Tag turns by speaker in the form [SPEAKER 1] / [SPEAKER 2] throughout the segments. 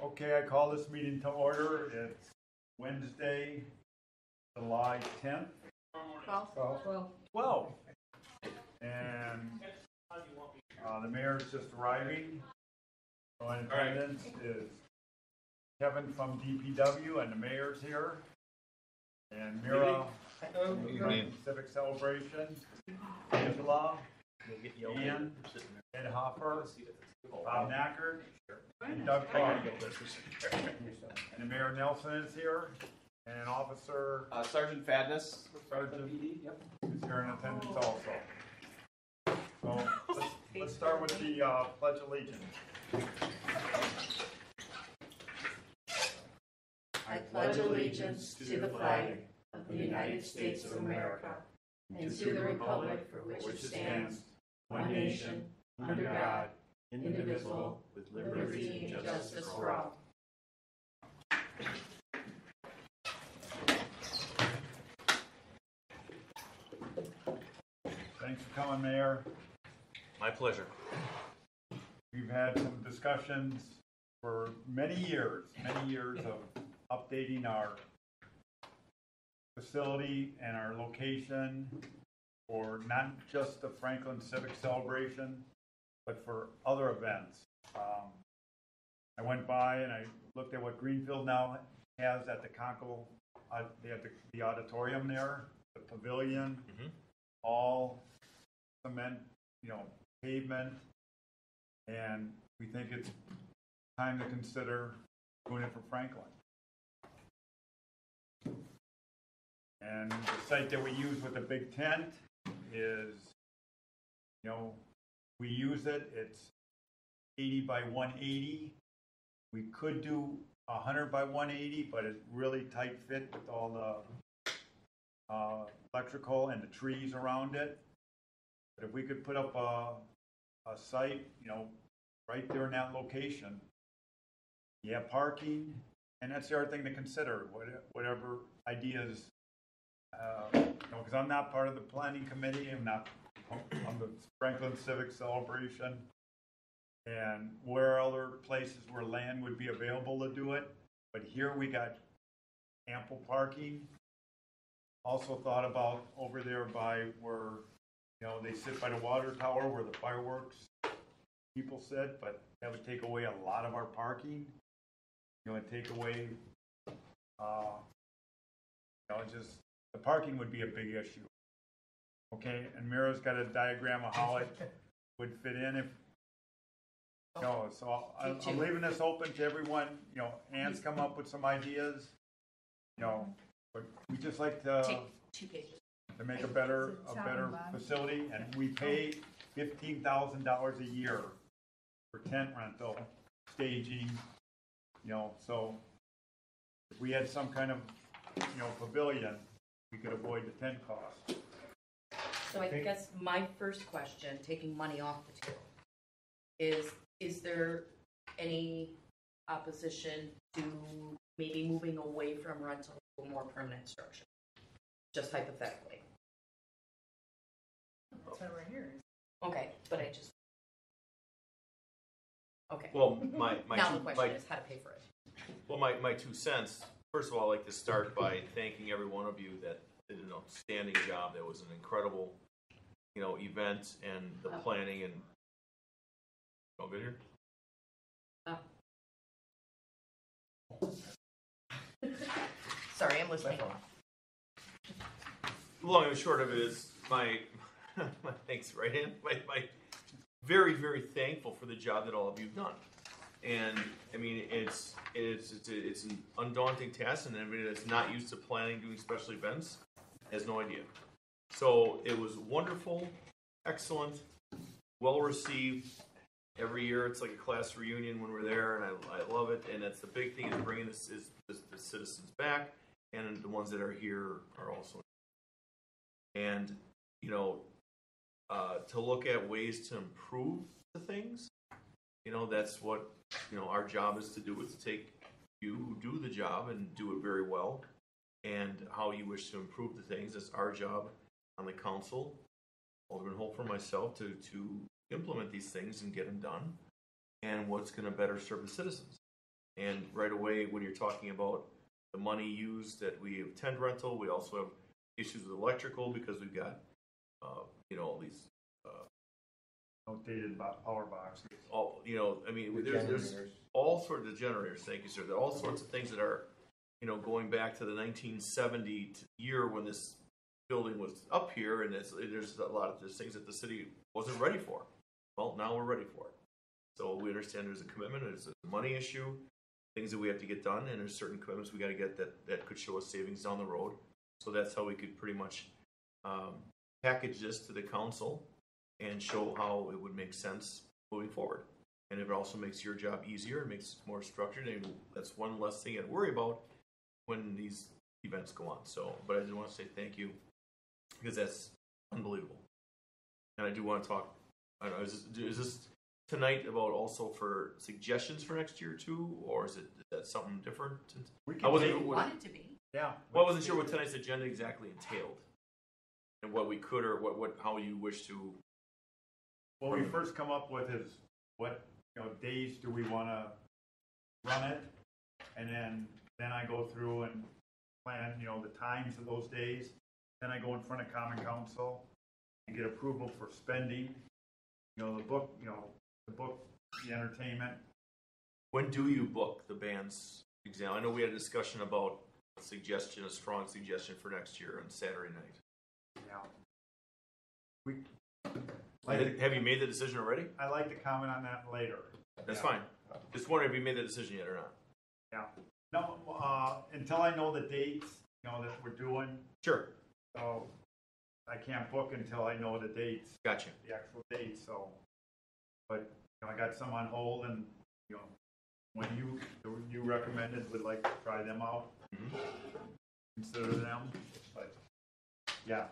[SPEAKER 1] Okay, I call this meeting to order. It's Wednesday, July 10th. 12. And the mayor's just arriving. So in attendance is Kevin from DPW, and the mayor's here. And Mira from Civic Celebration, Angela, Ian, Ed Hopper, Bob Knackert, and Doug Clark. And Mayor Nelson is here, and Officer
[SPEAKER 2] Sergeant Fadness
[SPEAKER 1] Sergeant is here in attendance also. So let's start with the Pledge of Allegiance.
[SPEAKER 3] I pledge allegiance to the flag of the United States of America and to the republic for which it stands, one nation, under God, indivisible, with liberty and justice for all.
[SPEAKER 1] Thanks for coming, Mayor.
[SPEAKER 4] My pleasure.
[SPEAKER 1] We've had some discussions for many years of updating our facility and our location for not just the Franklin Civic Celebration, but for other events. I went by and I looked at what Greenfield now has at the Conkle. They have the auditorium there, the pavilion, all cement, pavement, and we think it's time to consider doing it for Franklin. And the site that we use with the big tent is, we use it. It's 80 by 180. We could do 100 by 180, but it's really tight fit with all the electrical and the trees around it. But if we could put up a site, right there in that location, you have parking, and that's the other thing to consider. Whatever ideas, because I'm not part of the planning committee. I'm the Franklin Civic Celebration, and where are other places where land would be available to do it. But here we got ample parking. Also thought about over there by where, they sit by the water tower where the fireworks people sit, but that would take away a lot of our parking. And take away, just the parking would be a big issue. Okay, and Mira's got a diagram of how it would fit in if, so I'm leaving this open to everyone. Ann's come up with some ideas. But we just like to
[SPEAKER 3] Take 2 pages.
[SPEAKER 1] To make a better facility, and we pay $15,000 a year for tent rental, staging. So if we had some kind of, pavilion, we could avoid the tent cost.
[SPEAKER 3] So I guess my first question, taking money off the table, is there any opposition to maybe moving away from rental to a more permanent structure? Just hypothetically.
[SPEAKER 5] That's why we're here.
[SPEAKER 3] Okay, but I just... Okay.
[SPEAKER 4] Well,
[SPEAKER 3] now the question is how to pay for it.
[SPEAKER 4] Well, my 2 cents. First of all, I'd like to start by thanking every one of you that did an outstanding job. That was an incredible, event, and the planning and. All good here?
[SPEAKER 3] Sorry, I'm listening.
[SPEAKER 4] The long and short of it is my thanks, right, Ann? My very, very thankful for the job that all of you've done. And I mean, it's an undaunting task, and anybody that's not used to planning, doing special events, has no idea. So it was wonderful, excellent, well received. Every year it's like a class reunion when we're there, and I love it. And that's the big thing, is bringing the citizens back, and the ones that are here are also. And to look at ways to improve the things, that's what our job is to do, is to take you who do the job and do it very well, and how you wish to improve the things. It's our job on the council, Alderman Holt, for myself, to implement these things and get them done. and what's going to better serve the citizens. And right away, when you're talking about the money used, that we have tent rental, we also have issues with electrical because we've got, all these,
[SPEAKER 1] Outdated power boxes.
[SPEAKER 4] I mean, there's all sorts of generators. Thank you, sir. There are all sorts of things that are, going back to the 1970 year when this building was up here, and there's a lot of things that the city wasn't ready for. Well, now we're ready for it. So we understand there's a commitment, there's a money issue, things that we have to get done, and there's certain commitments we got to get that could show us savings down the road. So that's how we could pretty much package this to the council and show how it would make sense moving forward. And if it also makes your job easier, it makes it more structured, and that's one less thing to worry about when these events go on. So, but I just want to say thank you, because that's unbelievable. And I do want to talk, I don't know, is this tonight about also for suggestions for next year too, or is that something different?
[SPEAKER 1] I
[SPEAKER 3] want it to be.
[SPEAKER 1] Yeah.
[SPEAKER 4] Well, I wasn't sure what tonight's agenda exactly entailed, and what we could, or how you wish to.
[SPEAKER 1] What we first come up with is what days do we want to run it, and then I go through and plan the times of those days. Then I go in front of Common Council and get approval for spending. The book, the entertainment.
[SPEAKER 4] When do you book the band's exam? I know we had a discussion about a strong suggestion for next year on Saturday night.
[SPEAKER 1] Yeah.
[SPEAKER 4] Have you made the decision already?
[SPEAKER 1] I'd like to comment on that later.
[SPEAKER 4] That's fine. Just wondering if you made the decision yet or not.
[SPEAKER 1] Yeah. No, until I know the dates, that we're doing.
[SPEAKER 4] Sure.
[SPEAKER 1] So I can't book until I know the dates.
[SPEAKER 4] Gotcha.
[SPEAKER 1] The actual dates. So, but I got some on hold, and when you recommended, would like to try them out. Mm-hmm. Consider them, but yeah.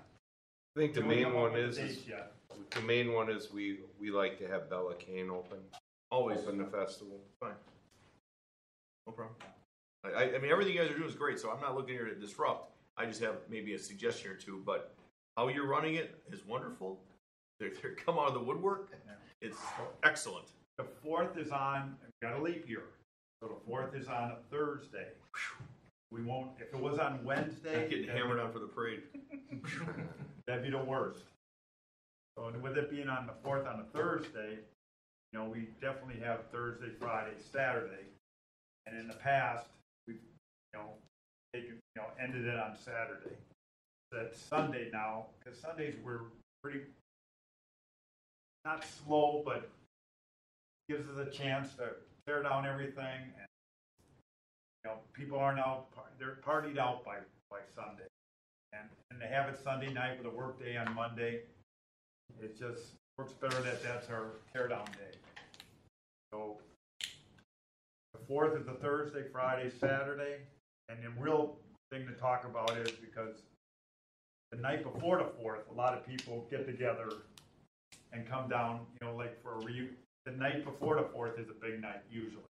[SPEAKER 2] I think the main one is we like to have Bella Cane open.
[SPEAKER 4] Always
[SPEAKER 2] open the festival.
[SPEAKER 4] Fine. No problem. I mean, everything you guys are doing is great, so I'm not looking here to disrupt. I just have maybe a suggestion or two, but how you're running it is wonderful. They're come out of the woodwork. Yeah. It's excellent.
[SPEAKER 1] The 4th is on, we've got a leap year, so the 4th is on a Thursday. We won't, if it was on Wednesday.
[SPEAKER 4] I'm getting hammered on for the parade.
[SPEAKER 1] That'd be the worst. So with it being on the 4th on a Thursday, we definitely have Thursday, Friday, Saturday. And in the past, we've, taken, ended it on Saturday. That's Sunday now, because Sundays we're pretty, not slow, but gives us a chance to tear down everything. And, people aren't out, they're partied out by Sunday. And to have it Sunday night with a work day on Monday, it just works better that's our teardown day. So the 4th is the Thursday, Friday, Saturday, and the real thing to talk about is because the night before the 4th, a lot of people get together and come down, like for the night before the 4th is a big night usually.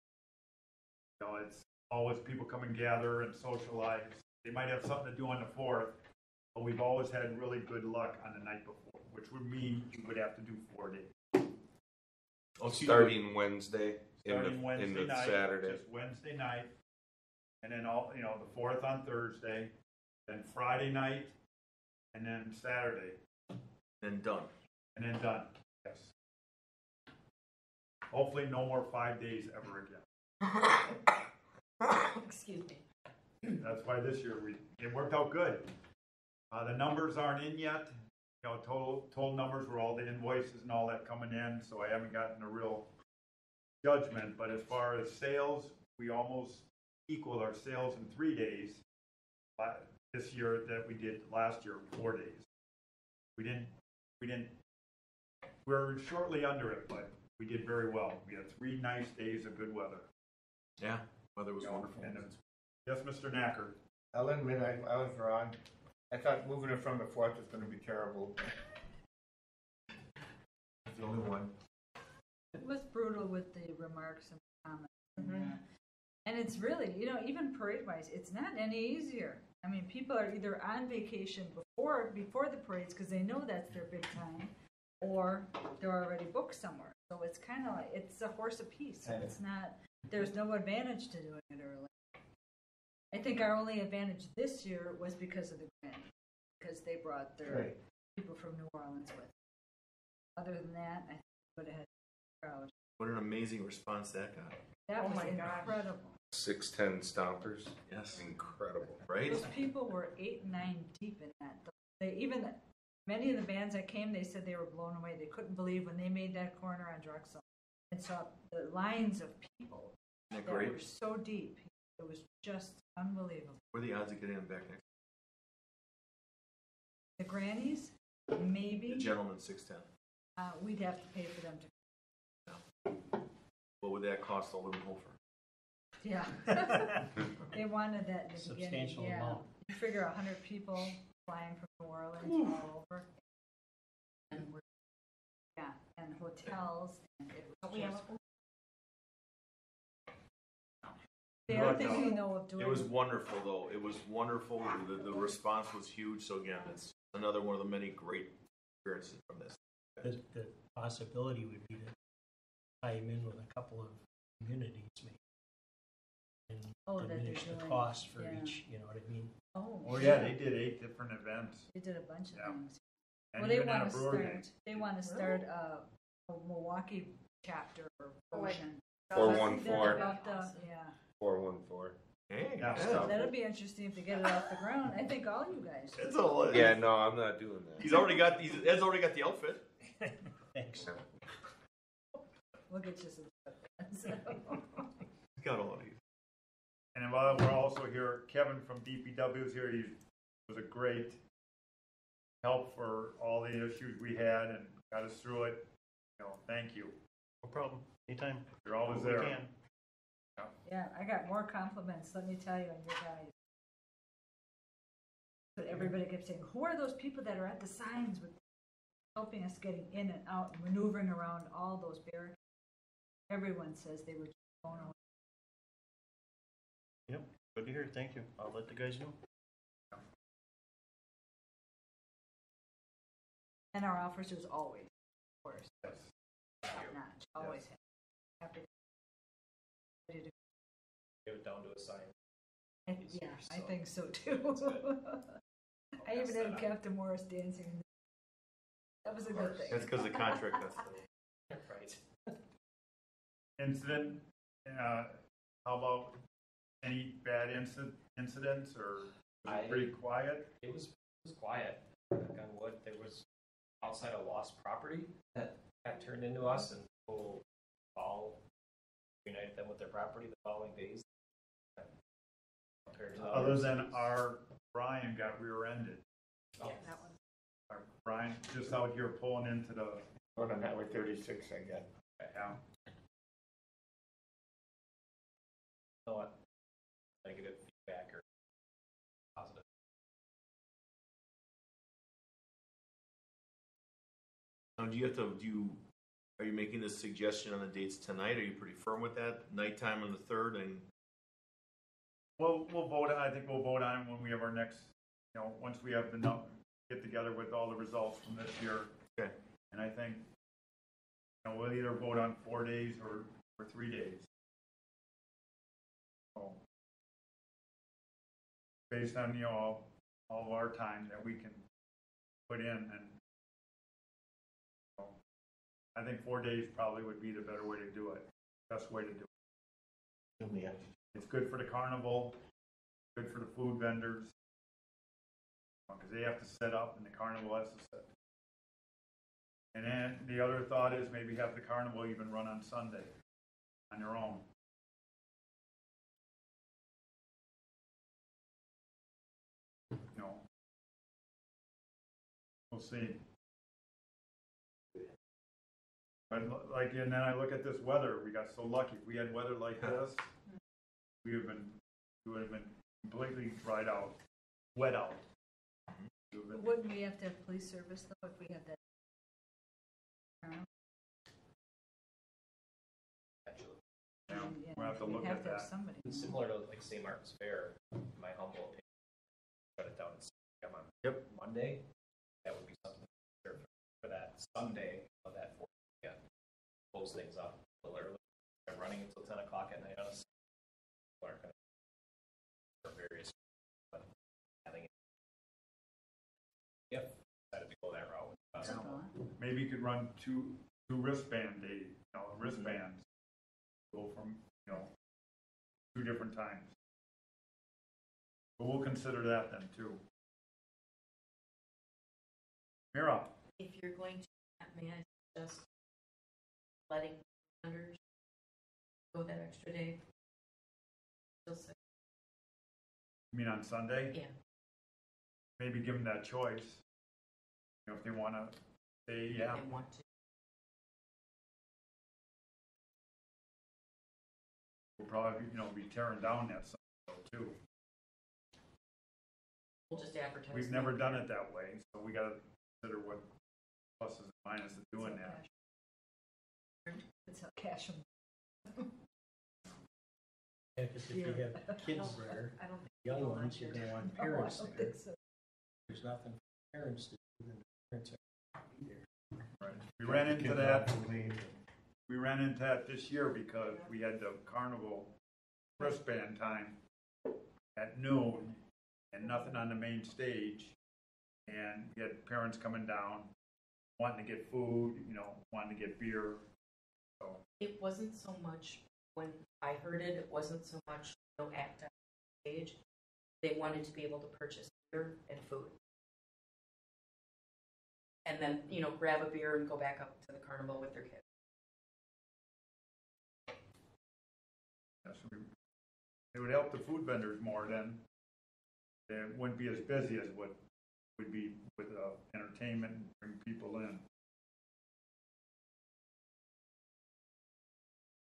[SPEAKER 1] It's always people come and gather and socialize. They might have something to do on the 4th, but we've always had really good luck on the night before, which would mean you would have to do 4 days.
[SPEAKER 2] Starting Wednesday.
[SPEAKER 1] Wednesday
[SPEAKER 2] in the
[SPEAKER 1] night,
[SPEAKER 2] Saturday.
[SPEAKER 1] just Wednesday night, and then the 4th on Thursday, then Friday night, and then Saturday.
[SPEAKER 4] Then done.
[SPEAKER 1] And then done, yes. Hopefully no more 5 days ever again.
[SPEAKER 3] Excuse me.
[SPEAKER 1] That's why this year it worked out good. The numbers aren't in yet. Total numbers were all the invoices and all that coming in, so I haven't gotten a real judgment. But as far as sales, we almost equaled our sales in 3 days this year that we did last year in 4 days. We were shortly under it, but we did very well. We had 3 nice days of good weather.
[SPEAKER 4] Yeah, weather was wonderful.
[SPEAKER 1] Yes, Mr. Knacker.
[SPEAKER 5] I'll admit I was wrong. I thought moving it from the 4th was going to be terrible. It's the only one.
[SPEAKER 6] It was brutal with the remarks and comments.
[SPEAKER 3] Mm-hmm.
[SPEAKER 6] And it's really, even parade-wise, it's not any easier. I mean, people are either on vacation before the parades because they know that's their big time, or they're already booked somewhere. So it's kind of like, it's a horse apiece. So it's not, there's no advantage to doing it early. I think our only advantage this year was because of the grant, because they brought their people from New Orleans with. Other than that, I think we would have had a crowd.
[SPEAKER 4] What an amazing response that got.
[SPEAKER 6] That was incredible.
[SPEAKER 2] 610 stompers.
[SPEAKER 4] Yes.
[SPEAKER 2] Incredible.
[SPEAKER 4] Right?
[SPEAKER 6] Those people were 8 and 9 deep in that. Many of the bands that came, they said they were blown away. They couldn't believe when they made that corner on Drexel and saw the lines of people
[SPEAKER 4] Isn't that
[SPEAKER 6] that
[SPEAKER 4] great?
[SPEAKER 6] were so deep. It was just unbelievable.
[SPEAKER 4] What are the odds of getting them back next?
[SPEAKER 6] The grannies, maybe.
[SPEAKER 4] The gentleman 610.
[SPEAKER 6] We'd have to pay for them to.
[SPEAKER 4] What would that cost to live in Holford?
[SPEAKER 6] Yeah. They wanted that in the beginning.
[SPEAKER 7] Substantial
[SPEAKER 6] Yeah.
[SPEAKER 7] amount.
[SPEAKER 6] You figure 100 people flying from New Orleans all over.
[SPEAKER 3] And we're,
[SPEAKER 6] Yeah, and hotels. And it was
[SPEAKER 3] we have
[SPEAKER 6] just,
[SPEAKER 3] a
[SPEAKER 6] the other thing we know of doing.
[SPEAKER 4] It was wonderful, though. It was wonderful. The response was huge. So, again, it's another one of the many great experiences from this.
[SPEAKER 7] The possibility would be to tie him in with a couple of communities, maybe. And
[SPEAKER 6] that they're
[SPEAKER 7] diminish the
[SPEAKER 6] doing,
[SPEAKER 7] cost for
[SPEAKER 6] yeah.
[SPEAKER 7] each, you know what I mean?
[SPEAKER 1] Oh, yeah, they did 8 different events.
[SPEAKER 6] They did a bunch of
[SPEAKER 1] Yeah.
[SPEAKER 6] things.
[SPEAKER 1] And
[SPEAKER 6] Well, they
[SPEAKER 1] even at
[SPEAKER 6] want
[SPEAKER 1] a
[SPEAKER 6] to
[SPEAKER 1] brewery.
[SPEAKER 6] start. They want to start a Milwaukee chapter or version.
[SPEAKER 2] 414.
[SPEAKER 6] About the, yeah.
[SPEAKER 2] 414.
[SPEAKER 4] Hey,
[SPEAKER 1] Yeah.
[SPEAKER 6] So that'll be interesting if they get it off the ground. I think all you guys.
[SPEAKER 4] It's all.
[SPEAKER 2] Yeah, no, I'm not doing that.
[SPEAKER 4] Ed's already got the outfit.
[SPEAKER 7] Thanks.
[SPEAKER 6] We'll get you some stuff.
[SPEAKER 4] He's got all of these.
[SPEAKER 1] And while we're also here, Kevin from DPW is here. He was a great help for all the issues we had and got us through it. Thank you.
[SPEAKER 7] No problem. Anytime.
[SPEAKER 1] You're always
[SPEAKER 7] We
[SPEAKER 1] there.
[SPEAKER 7] can.
[SPEAKER 6] Yeah, I got more compliments, let me tell you, on your guys. But everybody kept saying, who are those people that are at the signs with helping us getting in and out and maneuvering around all those barricades? Everyone says they were just blown away.
[SPEAKER 7] Yep. Good to hear. Thank you. I'll let the guys know.
[SPEAKER 6] And our officers always, of course,
[SPEAKER 1] Yes.
[SPEAKER 6] top notch, always happy. Ready to
[SPEAKER 8] Get it down to a sign.
[SPEAKER 6] Yeah, I think so too. I even had Captain Morris dancing. That was a good thing.
[SPEAKER 4] That's because the contract. That's
[SPEAKER 8] Right.
[SPEAKER 1] Incident, how about any bad incidents or was it pretty quiet?
[SPEAKER 8] It was quiet. Knock on wood. There was outside a lost property that got turned into us, and people all reunited them with their property the following days.
[SPEAKER 1] Other than our Brian got rear-ended.
[SPEAKER 8] Oh,
[SPEAKER 6] That one.
[SPEAKER 1] Our Brian just out here pulling into the,
[SPEAKER 5] Going on Highway 36, I guess.
[SPEAKER 1] yeah.
[SPEAKER 8] you know what? Negative feedback or positive.
[SPEAKER 4] Now, are you making this suggestion on the dates tonight? Are you pretty firm with that? Nighttime on the 3rd and.
[SPEAKER 1] We'll vote on, I think we'll vote on it when we have our next, once we have the get together with all the results from this year.
[SPEAKER 4] Okay.
[SPEAKER 1] And I think, we'll either vote on 4 days or 3 days. So, based on, all of our time that we can put in, and I think 4 days probably would be the better way to do it, best way to do it.
[SPEAKER 7] Yeah.
[SPEAKER 1] It's good for the carnival, good for the food vendors, because they have to set up and the carnival has to set. And then the other thought is maybe have the carnival even run on Sunday on their own. We'll see. But and then I look at this weather. We got so lucky. If we had weather like this, we would have been completely dried out, wet out.
[SPEAKER 6] Wouldn't we have to have police service though if we had that?
[SPEAKER 8] Actually,
[SPEAKER 1] We'll have to look
[SPEAKER 6] we'd
[SPEAKER 1] at
[SPEAKER 6] have to have
[SPEAKER 1] that.
[SPEAKER 6] somebody.
[SPEAKER 8] it's similar to like St. Martin's Fair. In my humble opinion, shut it down and come on Monday. That would be something for that Sunday of that 4th weekend. close things up a little early. They're running until 10 o'clock at night on a Sunday. People aren't gonna, for various, but having it. Yep, decided to go that route.
[SPEAKER 1] Maybe you could run two wristband days, wristbands. Go from, 2 different times. But we'll consider that then too. Mira,
[SPEAKER 3] If you're going to, may I suggest letting vendors go that extra day? Still sick.
[SPEAKER 1] you mean on Sunday?
[SPEAKER 3] Yeah.
[SPEAKER 1] Maybe give them that choice. If they want to say,
[SPEAKER 3] If
[SPEAKER 1] yeah,
[SPEAKER 3] they want to.
[SPEAKER 1] we'll probably, be tearing down that Sunday too.
[SPEAKER 3] We'll just advertise.
[SPEAKER 1] We've never done it that way, so we got to consider what pluses and minuses of doing that.
[SPEAKER 6] It's a cash.
[SPEAKER 7] Yeah, 'cause if you have kids there,
[SPEAKER 3] I don't think
[SPEAKER 7] young ones, you're gonna want
[SPEAKER 6] Oh, I
[SPEAKER 7] parents
[SPEAKER 6] don't
[SPEAKER 7] there.
[SPEAKER 6] think so.
[SPEAKER 7] There's nothing for parents to do, then the parents are be there.
[SPEAKER 1] Right. We ran into that. We ran into that this year because we had the carnival wristband time at noon and nothing on the main stage. And we had parents coming down, wanting to get food, wanting to get beer. So,
[SPEAKER 3] it wasn't so much when I heard it. It wasn't so much no act on stage. They wanted to be able to purchase beer and food, and then grab a beer and go back up to the carnival with their kids.
[SPEAKER 1] yes, it would help the food vendors more then. It wouldn't be as busy as what would be with entertainment and bring people in.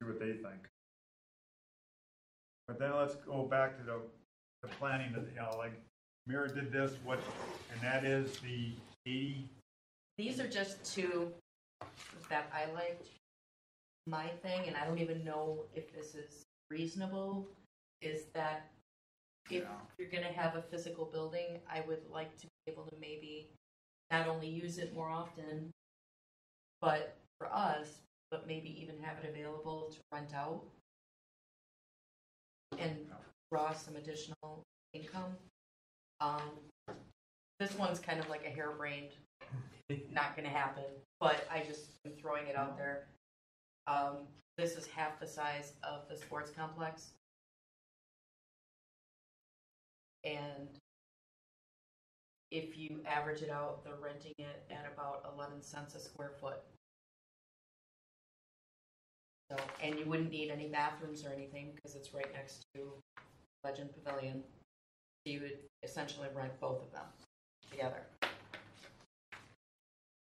[SPEAKER 1] See what they think. But then let's go back to the planning of, like Mira did this, and that is the 80.
[SPEAKER 3] These are just two that I liked. My thing, and I don't even know if this is reasonable, is that if you're going to have a physical building, I would like to be able to maybe not only use it more often, but for us, but maybe even have it available to rent out and draw some additional income. This one's kind of like a harebrained, not going to happen, but I just am throwing it out there. This is half the size of the sports complex. And if you average it out, they're renting it at about 11 cents a square foot. So, and you wouldn't need any bathrooms or anything because it's right next to Legend Pavilion. So you would essentially rent both of them together.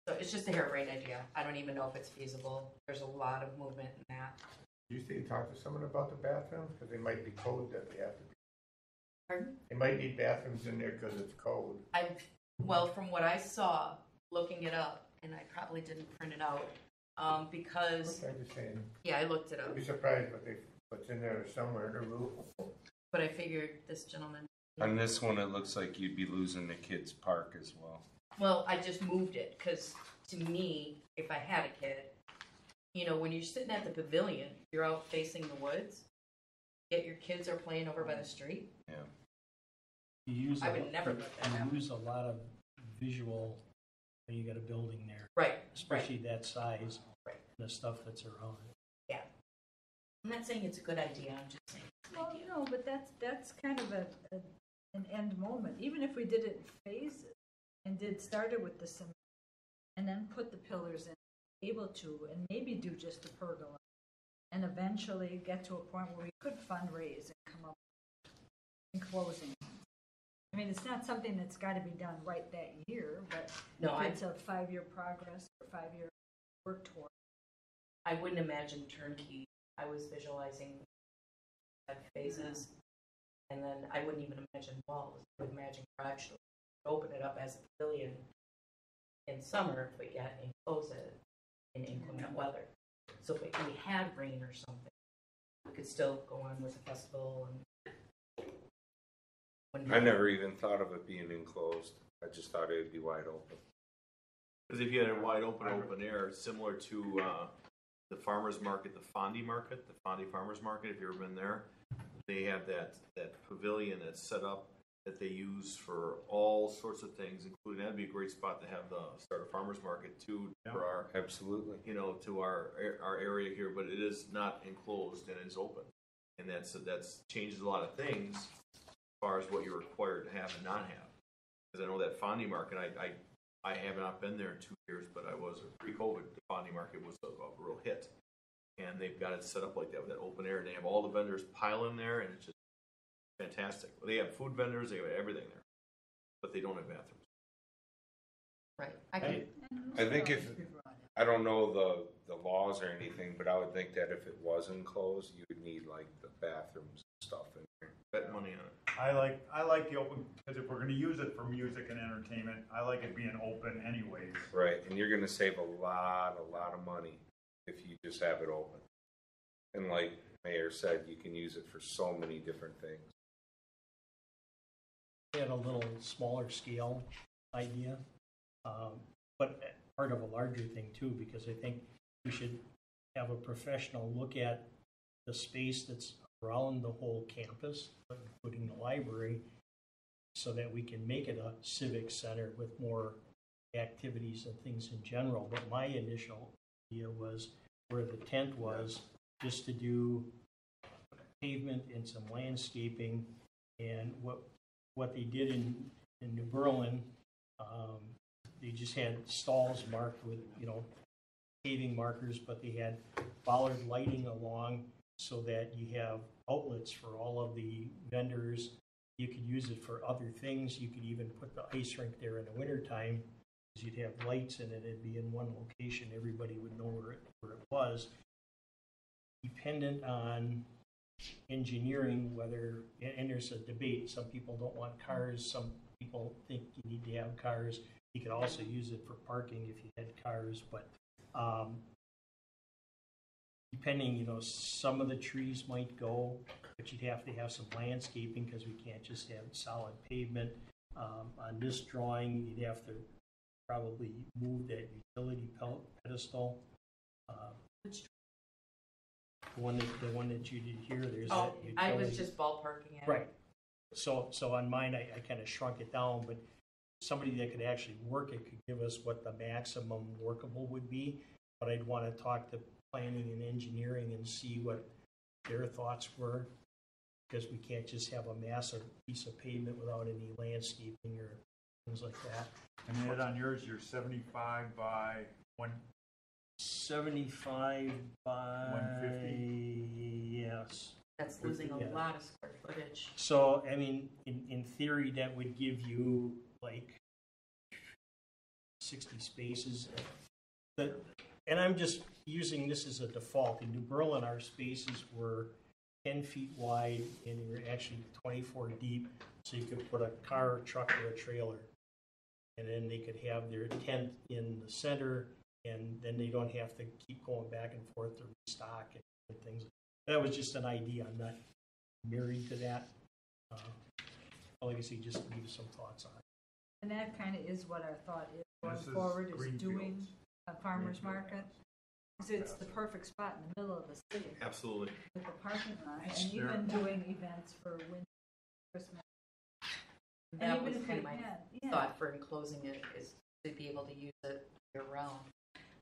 [SPEAKER 3] So it's just a harebrained idea. I don't even know if it's feasible. There's a lot of movement in that.
[SPEAKER 5] You see, talk to someone about the bathrooms, because they might be cold that they have to be.
[SPEAKER 3] Pardon?
[SPEAKER 5] They might need bathrooms in there because it's cold.
[SPEAKER 3] Well, from what I saw, looking it up, and I probably didn't print it out, because,
[SPEAKER 5] I'm just saying,
[SPEAKER 3] yeah, I looked it up,
[SPEAKER 5] I'd be surprised what's in there somewhere in the roof.
[SPEAKER 3] but I figured this gentleman.
[SPEAKER 2] On this one, it looks like you'd be losing the kids' park as well.
[SPEAKER 3] Well, I just moved it, because to me, if I had a kid, when you're sitting at the pavilion, you're out facing the woods, yet your kids are playing over by the street.
[SPEAKER 2] Yeah.
[SPEAKER 3] I would never let that happen.
[SPEAKER 7] You use a lot of visual when you got a building there,
[SPEAKER 3] Right,
[SPEAKER 7] especially that size,
[SPEAKER 3] Right.
[SPEAKER 7] the stuff that's around it.
[SPEAKER 3] I'm not saying it's a good idea, I'm just saying it's an
[SPEAKER 6] Well,
[SPEAKER 3] idea.
[SPEAKER 6] no, but that's kind of an end moment. Even if we did it in phases and started with the cement and then put the pillars in, able to, and maybe do just a pergola, and eventually get to a point where we could fundraise and come up with closing. I mean, it's not something that's got to be done right that year, but
[SPEAKER 3] No,
[SPEAKER 6] if it's a 5-year progress or 5-year work toward.
[SPEAKER 3] I wouldn't imagine turnkey. I was visualizing phases, and then I wouldn't even imagine walls. I would imagine garage doors. Open it up as a pavilion in summer, but yet enclose it in inclement weather. So if we had rain or something, we could still go on with the festival.
[SPEAKER 2] I never even thought of it being enclosed. I just thought it would be wide open.
[SPEAKER 4] Because if you had a wide open air, similar to the farmer's market, the Fondy Farmer's Market, if you've ever been there, they have that pavilion that's set up that they use for all sorts of things, including, that'd be a great spot to have start a farmer's market too, for our,
[SPEAKER 2] Absolutely.
[SPEAKER 4] to our area here, but it is not enclosed and it's open. And that's changes a lot of things as far as what you're required to have and not have. Because I know that Fondy Market, I have not been there in 2 years, but I was pre-COVID. The Fondy Market was a real hit, and they've got it set up like that with that open air. And they have all the vendors pile in there, and it's just fantastic. They have food vendors, they have everything there, but they don't have bathrooms.
[SPEAKER 3] Right.
[SPEAKER 2] I think I don't know the laws or anything, but I would think that if it was enclosed, you would need like the bathrooms and stuff in there.
[SPEAKER 4] Bet money on it.
[SPEAKER 1] I like the open, because if we're gonna use it for music and entertainment, I like it being open anyways.
[SPEAKER 2] Right, and you're gonna save a lot of money if you just have it open. And like Mayor said, you can use it for so many different things.
[SPEAKER 7] We had a little smaller scale idea, but part of a larger thing too, because I think we should have a professional look at the space that's around the whole campus, including the library, so that we can make it a civic center with more activities and things in general. But my initial idea was where the tent was, just to do pavement and some landscaping. And what they did in New Berlin, they just had stalls marked with, paving markers, but they had bollard lighting along so that you have outlets for all of the vendors. You could use it for other things. You could even put the ice rink there in the wintertime, because you'd have lights in it. It'd be in one location. Everybody would know where it was. Dependent on engineering, and there's a debate. Some people don't want cars. Some people think you need to have cars. You could also use it for parking if you had cars, but depending, some of the trees might go, but you'd have to have some landscaping because we can't just have solid pavement. On this drawing, you'd have to probably move that utility pedestal. The one that you did here, there's that utility.
[SPEAKER 3] I was just ballparking it.
[SPEAKER 7] Right. So on mine, I kind of shrunk it down, but somebody that could actually work it could give us what the maximum workable would be. But I'd want to talk to planning and engineering and see what their thoughts were, because we can't just have a massive piece of pavement without any landscaping or things like that.
[SPEAKER 1] And Ed, on yours, you're 75 by
[SPEAKER 7] 75 by
[SPEAKER 1] 150.
[SPEAKER 7] Yes.
[SPEAKER 3] That's losing a lot of square footage.
[SPEAKER 7] So, I mean, in theory, that would give you like 60 spaces. And I'm just using this as a default. In New Berlin, our spaces were 10 feet wide and they were actually 24 deep, so you could put a car, a truck, or a trailer. And then they could have their tent in the center, and then they don't have to keep going back and forth to restock and things. That was just an idea. I'm not married to that. Like I say, just leave some thoughts on it.
[SPEAKER 6] And that kind of is what our thought is going
[SPEAKER 1] This is
[SPEAKER 6] forward, is
[SPEAKER 1] Greenfields.
[SPEAKER 6] doing a farmer's market. So it's the perfect spot in the middle of the city
[SPEAKER 4] Absolutely.
[SPEAKER 6] with the parking lot,
[SPEAKER 1] It's
[SPEAKER 6] and even doing events for winter, Christmas.
[SPEAKER 3] That
[SPEAKER 6] And
[SPEAKER 3] was
[SPEAKER 6] even if
[SPEAKER 3] kind of
[SPEAKER 6] we
[SPEAKER 3] my
[SPEAKER 6] had,
[SPEAKER 3] thought for enclosing it, is to be able to use it year round.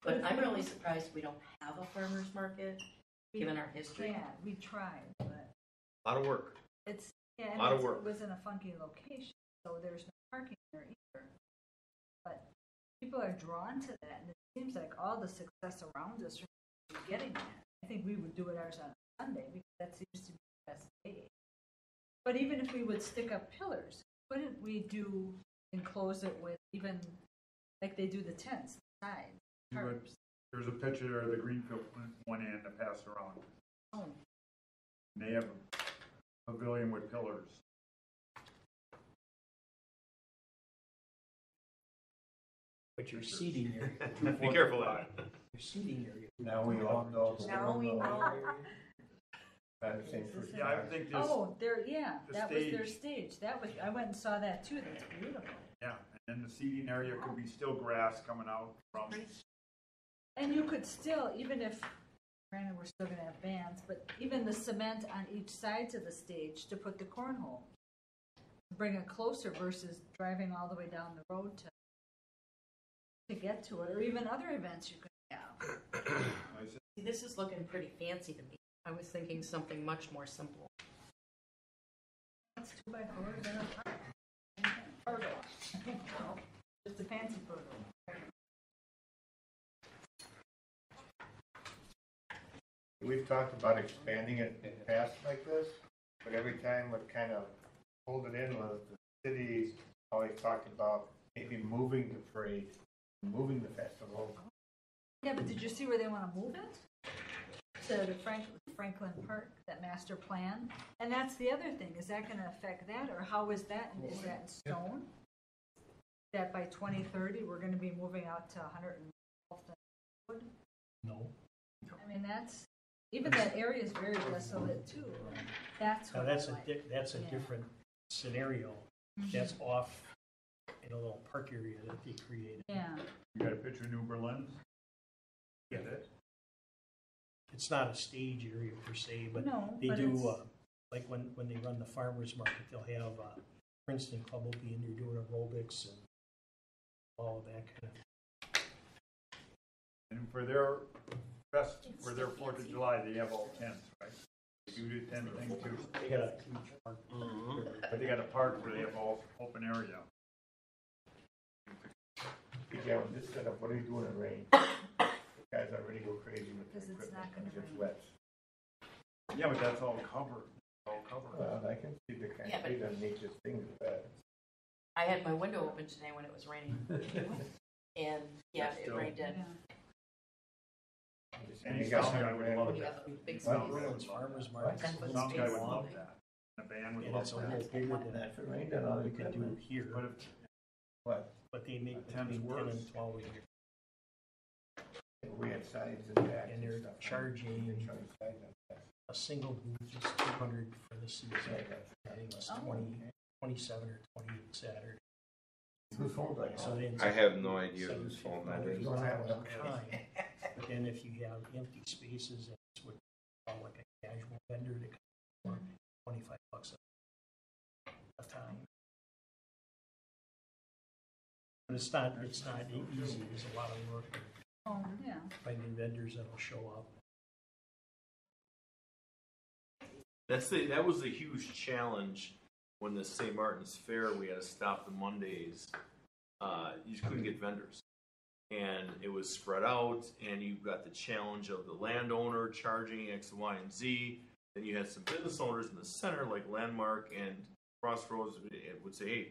[SPEAKER 3] But I'm really surprised we don't have a farmer's market, given our history.
[SPEAKER 6] Yeah, we tried, but
[SPEAKER 4] A lot of work.
[SPEAKER 6] it's,
[SPEAKER 4] A lot of work.
[SPEAKER 6] it was in a funky location, so there's no parking there either. But people are drawn to that, and it seems like all the success around us are getting that. I think we would do it ours on Sunday, because that seems to be the best day. But even if we would stick up pillars, couldn't we enclose it with even, like they do the tents, the sides, tarps?
[SPEAKER 1] There's a picture of the Greenfield one end to pass around.
[SPEAKER 6] Oh,
[SPEAKER 1] And they have a pavilion with pillars.
[SPEAKER 7] But your seating area,
[SPEAKER 4] Be careful of that.
[SPEAKER 7] your seating area.
[SPEAKER 5] Now we all know.
[SPEAKER 6] now we know.
[SPEAKER 1] Yeah, I think this,
[SPEAKER 6] Oh,
[SPEAKER 1] the
[SPEAKER 6] that was their
[SPEAKER 1] stage.
[SPEAKER 6] stage. I went and saw that too. That's beautiful.
[SPEAKER 1] yeah, and the seating area could be still grass coming out from.
[SPEAKER 6] And you could still, even if granted, we're still gonna have bands, but even the cement on each sides of the stage to put the cornhole. Bring it closer versus driving all the way down the road to get to it, or even other events you could have.
[SPEAKER 3] See, this is looking pretty fancy to me. I was thinking something much more simple.
[SPEAKER 6] That's 2x4 and a pergola. Just a fancy pergola.
[SPEAKER 5] We've talked about expanding it in the past like this, but every time what kind of pulled it in was the city always talked about maybe moving the parade, moving the festival.
[SPEAKER 6] Yeah, but did you see where they want to move it? To the Franklin Park, that master plan. And that's the other thing. Is that going to affect that, or how is that? Is that in stone? That by 2030 we're going to be moving out to 112th and Wood?
[SPEAKER 7] No.
[SPEAKER 6] I mean, that's even that area is very desolate too. That's
[SPEAKER 7] Now
[SPEAKER 6] what
[SPEAKER 7] that's
[SPEAKER 6] I
[SPEAKER 7] a
[SPEAKER 6] like.
[SPEAKER 7] that's a different scenario. That's off in a little park area that they created.
[SPEAKER 6] Yeah.
[SPEAKER 1] You got a picture of New Berlin?
[SPEAKER 7] Yeah. It's not a stage area per se, but
[SPEAKER 6] No,
[SPEAKER 7] they
[SPEAKER 6] but
[SPEAKER 7] do
[SPEAKER 6] it's-
[SPEAKER 7] like when they run the farmers market, they'll have Princeton Club will be in there doing aerobics and all of that kind of.
[SPEAKER 1] And for their for their 4th of July, they have all tents, right? They do the tent thing too.
[SPEAKER 7] They got a huge park.
[SPEAKER 1] But they got a park where they have all open area.
[SPEAKER 5] Yeah, with this setup, what are you doing in rain? The guys already go crazy with
[SPEAKER 6] Because
[SPEAKER 5] the
[SPEAKER 6] it's
[SPEAKER 5] equipment
[SPEAKER 6] not gonna
[SPEAKER 5] when it gets
[SPEAKER 6] rain.
[SPEAKER 5] wet.
[SPEAKER 1] Yeah, but that's all covered. All covered.
[SPEAKER 5] Well, I can see the kind
[SPEAKER 3] Yeah,
[SPEAKER 5] of
[SPEAKER 3] but-
[SPEAKER 5] things that make this thing bad.
[SPEAKER 3] I had my window open today when it was raining. And yeah, it
[SPEAKER 1] Still.
[SPEAKER 3] rained in.
[SPEAKER 6] Yeah.
[SPEAKER 1] Any
[SPEAKER 5] You got
[SPEAKER 1] sound guy
[SPEAKER 5] some
[SPEAKER 1] would
[SPEAKER 5] rain.
[SPEAKER 1] love
[SPEAKER 3] When you
[SPEAKER 1] that.
[SPEAKER 3] have a big
[SPEAKER 5] Well,
[SPEAKER 3] space.
[SPEAKER 7] Berlin's farmers market.
[SPEAKER 3] Ten foot
[SPEAKER 1] Sound guy would
[SPEAKER 3] space.
[SPEAKER 1] love that. The band would
[SPEAKER 7] And
[SPEAKER 1] love
[SPEAKER 7] it's a
[SPEAKER 1] that.
[SPEAKER 7] little bigger than
[SPEAKER 5] If it rained, then all
[SPEAKER 7] we
[SPEAKER 5] we
[SPEAKER 7] could do here,
[SPEAKER 1] But if,
[SPEAKER 5] What?
[SPEAKER 7] but they make
[SPEAKER 1] The ten's
[SPEAKER 7] between 10
[SPEAKER 1] worse.
[SPEAKER 7] and 12 a year.
[SPEAKER 5] We had sides and backs
[SPEAKER 7] And they're
[SPEAKER 5] stuff.
[SPEAKER 7] charging-
[SPEAKER 5] They're charging sides and backs.
[SPEAKER 7] A single booth is 200 for the season.
[SPEAKER 5] Yeah, that's-
[SPEAKER 7] I think it was
[SPEAKER 6] Oh.
[SPEAKER 7] 27 or 28 Saturday.
[SPEAKER 5] Whose phone's like
[SPEAKER 7] So
[SPEAKER 5] that?
[SPEAKER 7] then
[SPEAKER 2] I have no idea whose phone that
[SPEAKER 5] You
[SPEAKER 2] is.
[SPEAKER 5] don't have
[SPEAKER 7] Time.
[SPEAKER 5] one.
[SPEAKER 7] But then if you have empty spaces, and it's what like a casual vendor that comes for $25 a time. But it's not easy. There's a lot of work
[SPEAKER 6] Oh, yeah.
[SPEAKER 7] finding vendors that'll show up.
[SPEAKER 4] That was a huge challenge when the St. Martin's Fair, we had to stop the Mondays. You just couldn't get vendors. And it was spread out, and you got the challenge of the landowner charging X, Y, and Z. Then you had some business owners in the center, like Landmark and Crossroads, would say, hey,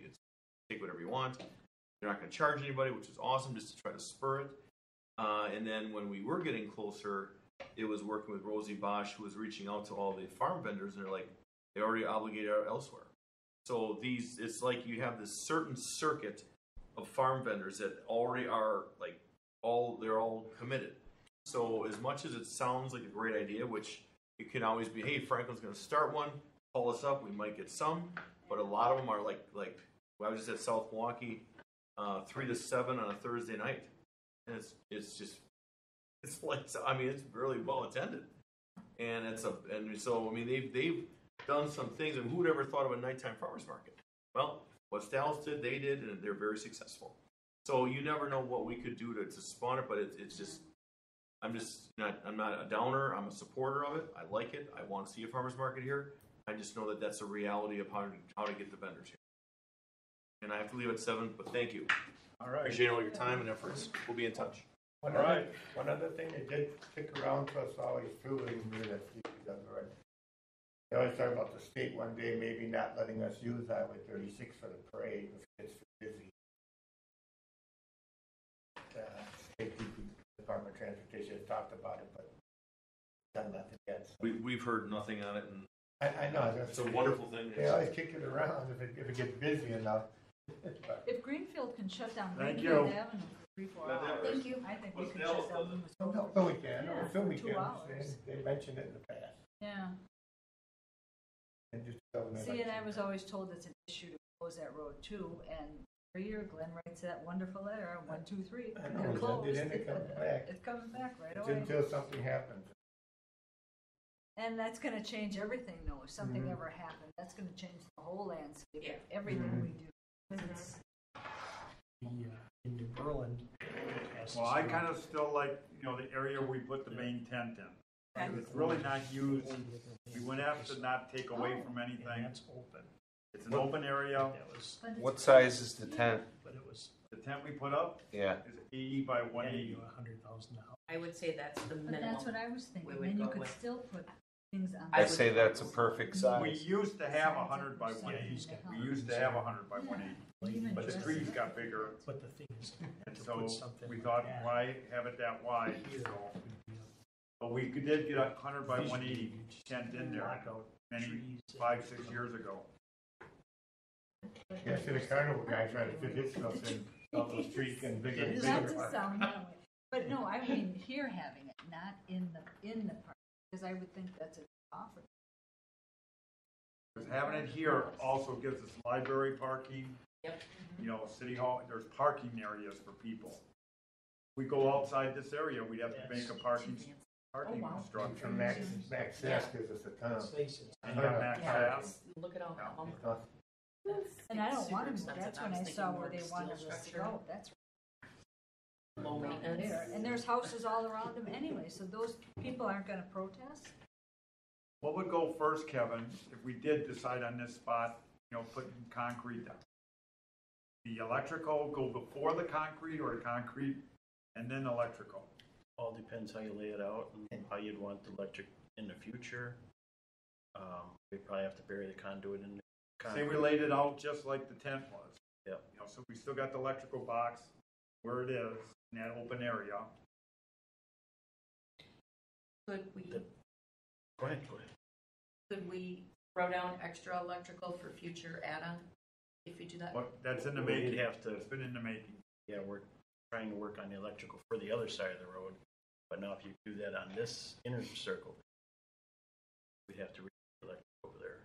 [SPEAKER 4] take whatever you want. They're not going to charge anybody, which is awesome, just to try to spur it. And then when we were getting closer, it was working with Rosie Bosch, who was reaching out to all the farm vendors, and they're like, they already obligated elsewhere. So it's like you have this certain circuit of farm vendors that already are like they're all committed. So as much as it sounds like a great idea, which it can always be, hey, Franklin's going to start one, call us up, we might get some, but a lot of them are like I was just at South Milwaukee, 3 to 7 on a Thursday night, and it's like, I mean, it's really well attended, and so I mean they've done some things, and who would ever thought of a nighttime farmers market? Well, what Dallas did, they did, and they're very successful. So you never know what we could do to spawn it, but it's just, I'm not a downer. I'm a supporter of it. I like it. I want to see a farmers market here. I just know that that's a reality of how to get the vendors here. And I have to leave at 7, but thank you.
[SPEAKER 1] all right.
[SPEAKER 4] Appreciate all your time and efforts. We'll be in touch.
[SPEAKER 5] One
[SPEAKER 1] All
[SPEAKER 5] other,
[SPEAKER 1] right.
[SPEAKER 5] one other thing that did stick around to us always too, and we that Steve does already. They always talk about the state one day maybe not letting us use Highway 36 for the parade if it's too busy. State Department of Transportation has talked about it, but done nothing yet. So.
[SPEAKER 4] We've heard nothing on it, and
[SPEAKER 5] I know.
[SPEAKER 4] it's a wonderful thing.
[SPEAKER 5] They always kick it around if it gets busy enough. But
[SPEAKER 6] If Greenfield can shut down
[SPEAKER 1] Thank
[SPEAKER 6] Greenfield
[SPEAKER 1] you.
[SPEAKER 6] Avenue for 3-4
[SPEAKER 4] Glad that
[SPEAKER 6] hours,
[SPEAKER 3] Thank you.
[SPEAKER 6] I think we
[SPEAKER 4] What's
[SPEAKER 6] can
[SPEAKER 4] Dallas
[SPEAKER 6] shut down
[SPEAKER 4] does it?
[SPEAKER 6] Minnesota.
[SPEAKER 5] no, we can.
[SPEAKER 6] Yeah,
[SPEAKER 5] Film
[SPEAKER 6] for
[SPEAKER 5] weekends.
[SPEAKER 6] 2 hours.
[SPEAKER 5] They mentioned it in the past.
[SPEAKER 6] Yeah.
[SPEAKER 5] And just tell them
[SPEAKER 6] See, and I was always told it's an issue to close that road too, and every year Glenn writes that wonderful letter, 1, 2, 3,
[SPEAKER 5] I know,
[SPEAKER 6] they're
[SPEAKER 5] we sent
[SPEAKER 6] closed.
[SPEAKER 5] it in, it comes back.
[SPEAKER 6] It's coming back right
[SPEAKER 5] It's
[SPEAKER 6] away.
[SPEAKER 5] until something happens.
[SPEAKER 6] And that's gonna change everything though, if something ever happened, that's gonna change the whole landscape,
[SPEAKER 3] Yeah.
[SPEAKER 6] of everything we do. It's-
[SPEAKER 7] In New Berlin.
[SPEAKER 1] Well, I kind of still like, the area we put the main tent in.
[SPEAKER 3] Okay.
[SPEAKER 1] It's really not used, we went after not take away from
[SPEAKER 7] And
[SPEAKER 1] anything.
[SPEAKER 7] that's open.
[SPEAKER 1] It's an open area.
[SPEAKER 7] That was,
[SPEAKER 6] but it's-
[SPEAKER 2] What size is the tent?
[SPEAKER 7] but it was
[SPEAKER 1] The tent we put up
[SPEAKER 2] Yeah.
[SPEAKER 1] is 80 by 180.
[SPEAKER 7] $100,000.
[SPEAKER 3] I would say that's the
[SPEAKER 6] But
[SPEAKER 3] minimum.
[SPEAKER 6] that's what I was thinking,
[SPEAKER 3] we would
[SPEAKER 6] then you
[SPEAKER 3] go
[SPEAKER 6] could
[SPEAKER 3] with.
[SPEAKER 6] still put things on.
[SPEAKER 3] I
[SPEAKER 2] I
[SPEAKER 3] would-
[SPEAKER 2] say that's a perfect
[SPEAKER 1] We
[SPEAKER 2] size.
[SPEAKER 1] used to have
[SPEAKER 6] Sides
[SPEAKER 1] 100 by
[SPEAKER 6] of
[SPEAKER 1] 180.
[SPEAKER 6] the
[SPEAKER 1] We
[SPEAKER 6] house.
[SPEAKER 1] used to have 100 by 180.
[SPEAKER 6] Even
[SPEAKER 1] But the
[SPEAKER 6] dress
[SPEAKER 1] trees
[SPEAKER 6] it
[SPEAKER 1] got
[SPEAKER 6] up.
[SPEAKER 1] bigger,
[SPEAKER 7] But the thing is,
[SPEAKER 1] and
[SPEAKER 7] to
[SPEAKER 1] so
[SPEAKER 7] put something
[SPEAKER 1] we
[SPEAKER 7] like
[SPEAKER 1] thought,
[SPEAKER 7] that
[SPEAKER 1] why have it that wide?
[SPEAKER 7] here
[SPEAKER 1] So,
[SPEAKER 7] would be
[SPEAKER 1] but we did get a 100 by
[SPEAKER 7] visually,
[SPEAKER 1] 180
[SPEAKER 7] you just
[SPEAKER 1] tent in there
[SPEAKER 7] block out
[SPEAKER 1] many,
[SPEAKER 7] trees.
[SPEAKER 1] 5-6 years ago.
[SPEAKER 5] Yeah, see the carnival guy trying to fit his stuff in, all those trees getting bigger and
[SPEAKER 7] It is
[SPEAKER 6] Not
[SPEAKER 5] bigger.
[SPEAKER 6] to sound that way, but no, I mean here having it, not in the park, because I would think that's an offer.
[SPEAKER 1] Because having it here also gives us library parking.
[SPEAKER 3] Yep.
[SPEAKER 1] City hall, there's parking areas for people. We go outside this area, we'd have to make a parking
[SPEAKER 3] Oh, wow.
[SPEAKER 1] structure.
[SPEAKER 5] From Max Sass gives us a ton
[SPEAKER 7] Let's
[SPEAKER 5] of.
[SPEAKER 7] face it,
[SPEAKER 1] And you got Max
[SPEAKER 3] Yeah,
[SPEAKER 1] Pass.
[SPEAKER 3] look at all
[SPEAKER 1] Yeah.
[SPEAKER 3] that.
[SPEAKER 6] And I don't
[SPEAKER 3] Super
[SPEAKER 6] want to move,
[SPEAKER 3] expensive.
[SPEAKER 6] that's
[SPEAKER 3] I
[SPEAKER 6] when
[SPEAKER 3] was
[SPEAKER 6] I
[SPEAKER 3] thinking
[SPEAKER 6] saw
[SPEAKER 3] more
[SPEAKER 6] where they
[SPEAKER 3] steel
[SPEAKER 6] wanted us to
[SPEAKER 3] structure.
[SPEAKER 6] go, that's
[SPEAKER 3] Low
[SPEAKER 6] right
[SPEAKER 3] maintenance.
[SPEAKER 6] there, and there's houses all around them anyway, so those people aren't gonna protest.
[SPEAKER 1] What would go first, Kevin, if we did decide on this spot, putting concrete down? The electrical go before the concrete or concrete and then electrical?
[SPEAKER 9] All depends how you lay it out and how you'd want the electric in the future. We probably have to bury the conduit in the
[SPEAKER 1] Say we
[SPEAKER 9] concrete.
[SPEAKER 1] laid it out just like the tent was.
[SPEAKER 9] Yep.
[SPEAKER 1] So we still got the electrical box where it is in that open area.
[SPEAKER 3] Could we,
[SPEAKER 9] Go ahead.
[SPEAKER 3] could we throw down extra electrical for future add-on if you do that?
[SPEAKER 1] But that's in the
[SPEAKER 9] Well,
[SPEAKER 1] making.
[SPEAKER 9] you'd have to-
[SPEAKER 1] It's been in the making.
[SPEAKER 9] Yeah, we're trying to work on the electrical for the other side of the road. But now if you do that on this inner circle, we'd have to read the electric over there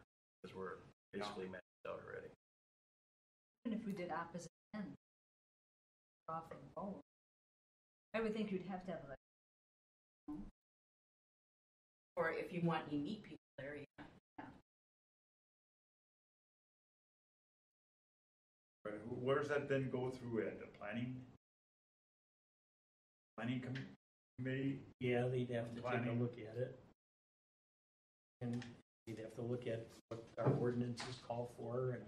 [SPEAKER 9] because we're basically maxed out already.
[SPEAKER 6] Even if we did opposite ends, off and forward, I would think you'd have to have like,
[SPEAKER 3] Or if you want you meet people there, yeah.
[SPEAKER 1] But where's that then go through at the planning? Committee?
[SPEAKER 7] yeah, they'd have to take a
[SPEAKER 1] Planning.
[SPEAKER 7] look at it. And you'd have to look at what our ordinances call for and,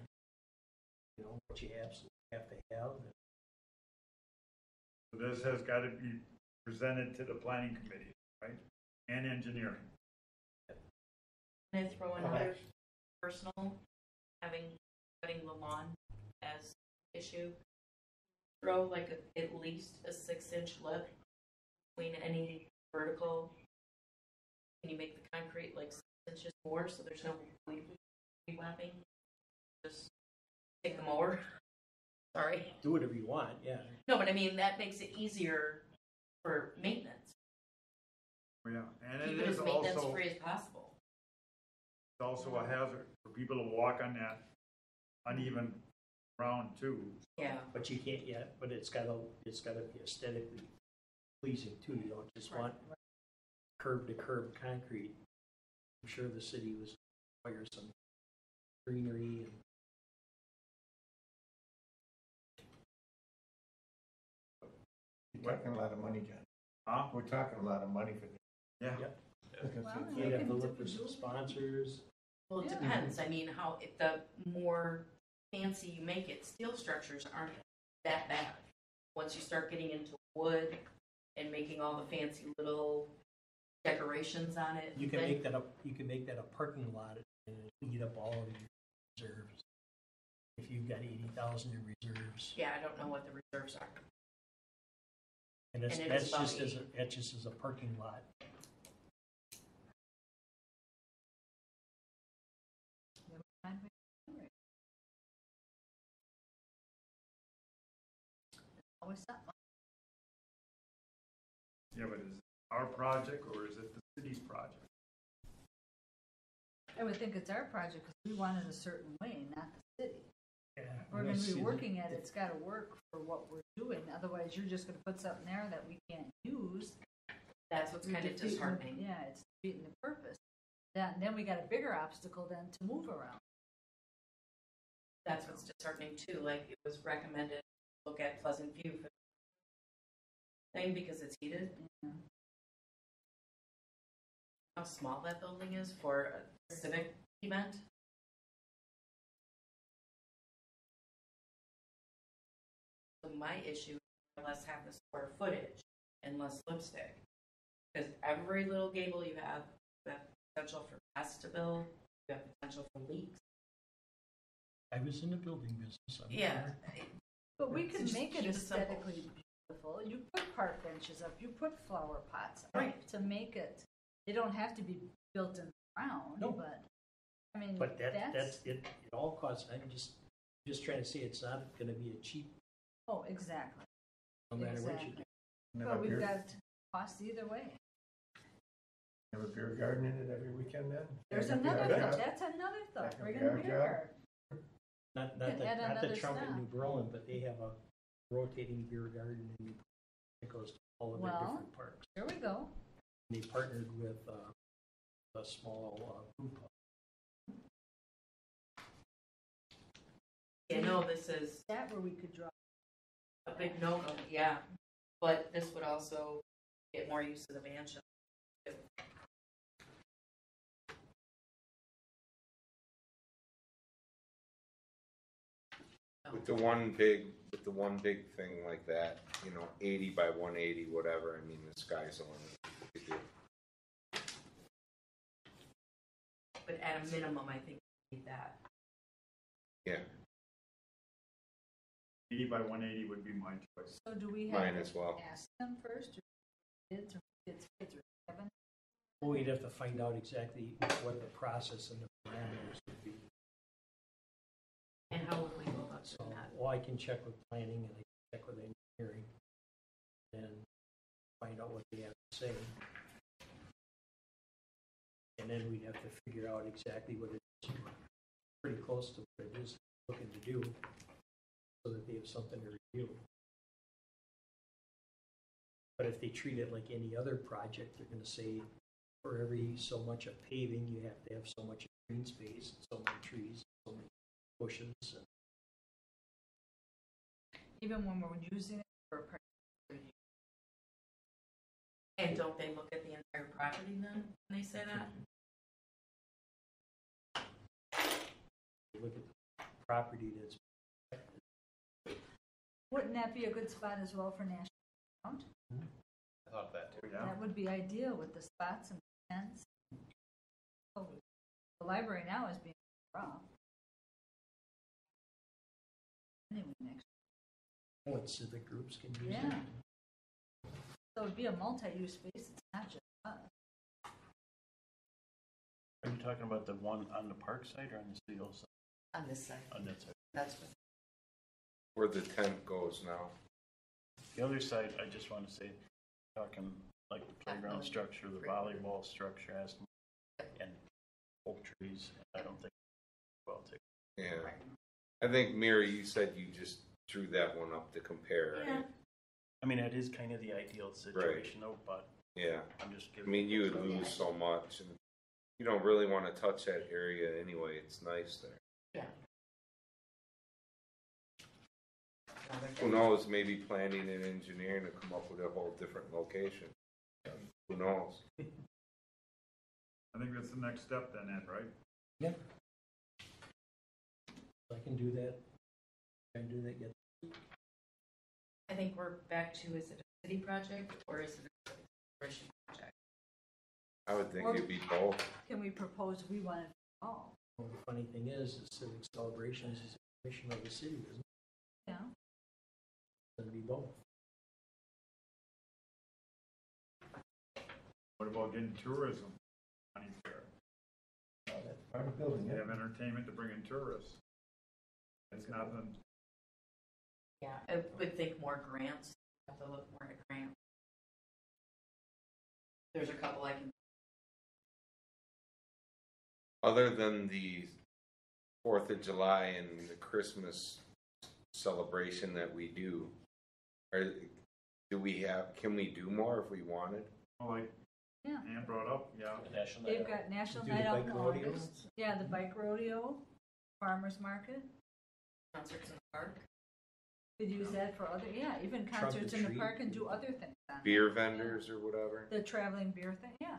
[SPEAKER 7] what you absolutely have to have.
[SPEAKER 1] So this has got to be presented to the planning committee, right? And engineering.
[SPEAKER 3] Can I throw another personal, cutting the lawn as issue? Throw like at least a 6-inch lip between any vertical. Can you make the concrete like 6 inches more so there's no weed whapping? Just take the mower. Sorry.
[SPEAKER 7] Do whatever you want, yeah.
[SPEAKER 3] No, but I mean that makes it easier for maintenance.
[SPEAKER 1] Yeah, and
[SPEAKER 3] Keep
[SPEAKER 1] it
[SPEAKER 3] it
[SPEAKER 1] is
[SPEAKER 3] as maintenance
[SPEAKER 1] also,
[SPEAKER 3] free as possible.
[SPEAKER 1] it's also a hazard for people to walk on that uneven ground too.
[SPEAKER 3] Yeah.
[SPEAKER 7] But you can't yet, but it's gotta be aesthetically pleasing too. You don't just want curb to curb concrete. I'm sure the city was require some greenery and
[SPEAKER 5] We're talking a lot of money, John.
[SPEAKER 1] Huh?
[SPEAKER 5] We're talking a lot of money for this.
[SPEAKER 1] Yeah.
[SPEAKER 6] well,
[SPEAKER 7] you'd have to
[SPEAKER 6] we
[SPEAKER 7] look for
[SPEAKER 6] can
[SPEAKER 7] some
[SPEAKER 6] do-
[SPEAKER 7] sponsors.
[SPEAKER 3] Well, it
[SPEAKER 6] Yeah.
[SPEAKER 3] depends. I mean, if the more fancy you make it, steel structures aren't that bad. Once you start getting into wood and making all the fancy little decorations on it,
[SPEAKER 7] You can
[SPEAKER 3] then-
[SPEAKER 7] make that up. You can make that a parking lot and eat up all of your reserves. If you've got 80,000 in reserves,
[SPEAKER 3] yeah, I don't know what the reserves are.
[SPEAKER 7] and it's,
[SPEAKER 3] And it
[SPEAKER 7] that's
[SPEAKER 3] is about
[SPEAKER 7] just as a parking lot.
[SPEAKER 6] Always something.
[SPEAKER 1] Yeah, but is it our project or is it the city's project?
[SPEAKER 6] I would think it's our project because we want it a certain way, not the city.
[SPEAKER 7] Yeah,
[SPEAKER 6] We're
[SPEAKER 7] and
[SPEAKER 6] going
[SPEAKER 7] I
[SPEAKER 6] to
[SPEAKER 7] see
[SPEAKER 6] be
[SPEAKER 7] the-
[SPEAKER 6] working at it, it's got to work for what we're doing. Otherwise, you're just going to put something there that we can't use.
[SPEAKER 3] That's what's
[SPEAKER 6] You're
[SPEAKER 3] kind of
[SPEAKER 6] defeating-
[SPEAKER 3] disheartening.
[SPEAKER 6] Yeah, it's defeating the purpose. then we got a bigger obstacle then to move around.
[SPEAKER 3] That's what's disheartening too, like it was recommended, look at Pleasant View for the thing because it's heated.
[SPEAKER 6] Yeah.
[SPEAKER 3] How small that building is for a civic event. So my issue is less half the square footage and less lipstick. Because every little gable you have potential for gas to build, you have potential for leaks.
[SPEAKER 7] I was in the building business. I'm
[SPEAKER 3] Yeah.
[SPEAKER 7] aware.
[SPEAKER 6] But we can
[SPEAKER 3] Just
[SPEAKER 6] make it
[SPEAKER 3] keep it simple.
[SPEAKER 6] aesthetically beautiful. You put park benches up, you put flower pots up
[SPEAKER 3] Right.
[SPEAKER 6] to make it. They don't have to be built in the ground,
[SPEAKER 7] No.
[SPEAKER 6] but I mean,
[SPEAKER 7] But that's it. It all costs. I'm just trying to say it's not going to be a cheap,
[SPEAKER 6] oh, exactly.
[SPEAKER 7] no matter what you
[SPEAKER 6] Exactly.
[SPEAKER 7] do.
[SPEAKER 6] But we've got costs either way.
[SPEAKER 5] Have a beer garden in it every weekend then?
[SPEAKER 6] There's
[SPEAKER 5] Back up the
[SPEAKER 6] another
[SPEAKER 5] yard
[SPEAKER 6] thought.
[SPEAKER 5] job?
[SPEAKER 6] That's another thought.
[SPEAKER 5] Back up
[SPEAKER 6] Bring
[SPEAKER 5] the
[SPEAKER 6] in a
[SPEAKER 5] yard
[SPEAKER 6] beer
[SPEAKER 5] job?
[SPEAKER 6] garden.
[SPEAKER 7] Not
[SPEAKER 6] Add
[SPEAKER 7] the
[SPEAKER 6] another
[SPEAKER 7] Trump in
[SPEAKER 6] stop.
[SPEAKER 7] New Berlin, but they have a rotating beer garden in New that goes to all of their
[SPEAKER 6] Well.
[SPEAKER 7] different parks.
[SPEAKER 6] Here we go.
[SPEAKER 7] And they partnered with a small food pub.
[SPEAKER 3] You know, this is
[SPEAKER 6] That where we could draw.
[SPEAKER 3] a big no-go, yeah. But this would also get more use of the band shell.
[SPEAKER 2] With the one big thing like that, 80 by 180, whatever. I mean, the sky's the limit. You do.
[SPEAKER 3] But at a minimum, I think we need that.
[SPEAKER 2] Yeah,
[SPEAKER 1] 80 by 180 would be my choice.
[SPEAKER 6] So do we have
[SPEAKER 2] mine
[SPEAKER 6] to
[SPEAKER 2] as well.
[SPEAKER 6] ask them first? Or kids or kids or seven?
[SPEAKER 7] Well, we'd have to find out exactly what the process and the parameters would be.
[SPEAKER 3] And how would we go about
[SPEAKER 7] So,
[SPEAKER 3] doing that?
[SPEAKER 7] well, I can check with planning and I can check with engineering and find out what they have to say. And then we'd have to figure out exactly what it is, pretty close to what it is looking to do, so that they have something to review. But if they treat it like any other project, they're gonna say, for every so much of paving, you have to have so much green space, so many trees, so many bushes.
[SPEAKER 6] Even when we're using it for a particular use.
[SPEAKER 3] And don't they look at the entire property then, when they say that?
[SPEAKER 7] You look at the property that's,
[SPEAKER 6] Wouldn't that be a good spot as well for national account?
[SPEAKER 8] I thought that too.
[SPEAKER 1] Yeah.
[SPEAKER 6] That would be ideal with the spots and tents. Oh, the library now is being rough. Anyway, next.
[SPEAKER 7] what civic groups can use it.
[SPEAKER 6] Yeah. So it'd be a multi-use space. It's not just us.
[SPEAKER 9] Are you talking about the one on the park side or on the steel side?
[SPEAKER 3] On this side,
[SPEAKER 9] On that side.
[SPEAKER 3] that's what.
[SPEAKER 2] Where the tent goes now.
[SPEAKER 9] The other side, I just want to say, talking like the playground structure, the volleyball structure, and oak trees, I don't think, well, take.
[SPEAKER 2] Yeah. I think, Mary, you said you just drew that one up to compare.
[SPEAKER 3] Yeah.
[SPEAKER 9] I mean, that is kind of the ideal situation though, but
[SPEAKER 2] Yeah.
[SPEAKER 9] I'm just
[SPEAKER 2] I
[SPEAKER 9] giving.
[SPEAKER 2] mean, you would lose so much, and you don't really want to touch that area anyway. It's nice there.
[SPEAKER 3] Yeah.
[SPEAKER 2] Who knows? Maybe planning and engineering to come up with a whole different location. Who knows?
[SPEAKER 1] I think that's the next step then, Ed, right?
[SPEAKER 7] Yeah. I can do that. I can do that yet.
[SPEAKER 3] I think we're back to, is it a city project or is it a celebration project?
[SPEAKER 2] I would think
[SPEAKER 6] Or-
[SPEAKER 2] it'd be both.
[SPEAKER 6] Can we propose we want it all?
[SPEAKER 7] Well, the funny thing is, the civic celebrations is a mission of the city, isn't it?
[SPEAKER 6] Yeah.
[SPEAKER 7] It's gonna be both.
[SPEAKER 1] What about getting tourism? Money there.
[SPEAKER 5] That's part of building
[SPEAKER 1] They
[SPEAKER 5] it.
[SPEAKER 1] have entertainment to bring in tourists. It's nothing,
[SPEAKER 3] Yeah, I would think more grants, have to look more at grants. There's a couple I can,
[SPEAKER 2] Other than the 4th of July and the Christmas celebration that we do, can we do more if we wanted?
[SPEAKER 1] like,
[SPEAKER 6] Yeah.
[SPEAKER 1] Ann brought up, yeah.
[SPEAKER 8] The National
[SPEAKER 6] They've
[SPEAKER 8] Night Out.
[SPEAKER 6] got National
[SPEAKER 7] Do the
[SPEAKER 6] Night Out in
[SPEAKER 7] bike rodeo?
[SPEAKER 6] August. Yeah, the bike rodeo, farmer's market.
[SPEAKER 3] Concerts in the park.
[SPEAKER 6] Could use that for other, yeah, even
[SPEAKER 7] Trunk or
[SPEAKER 6] concerts in the
[SPEAKER 7] treat.
[SPEAKER 6] park and do other things. on it.
[SPEAKER 2] Beer vendors or whatever.
[SPEAKER 6] The traveling beer thing, yeah.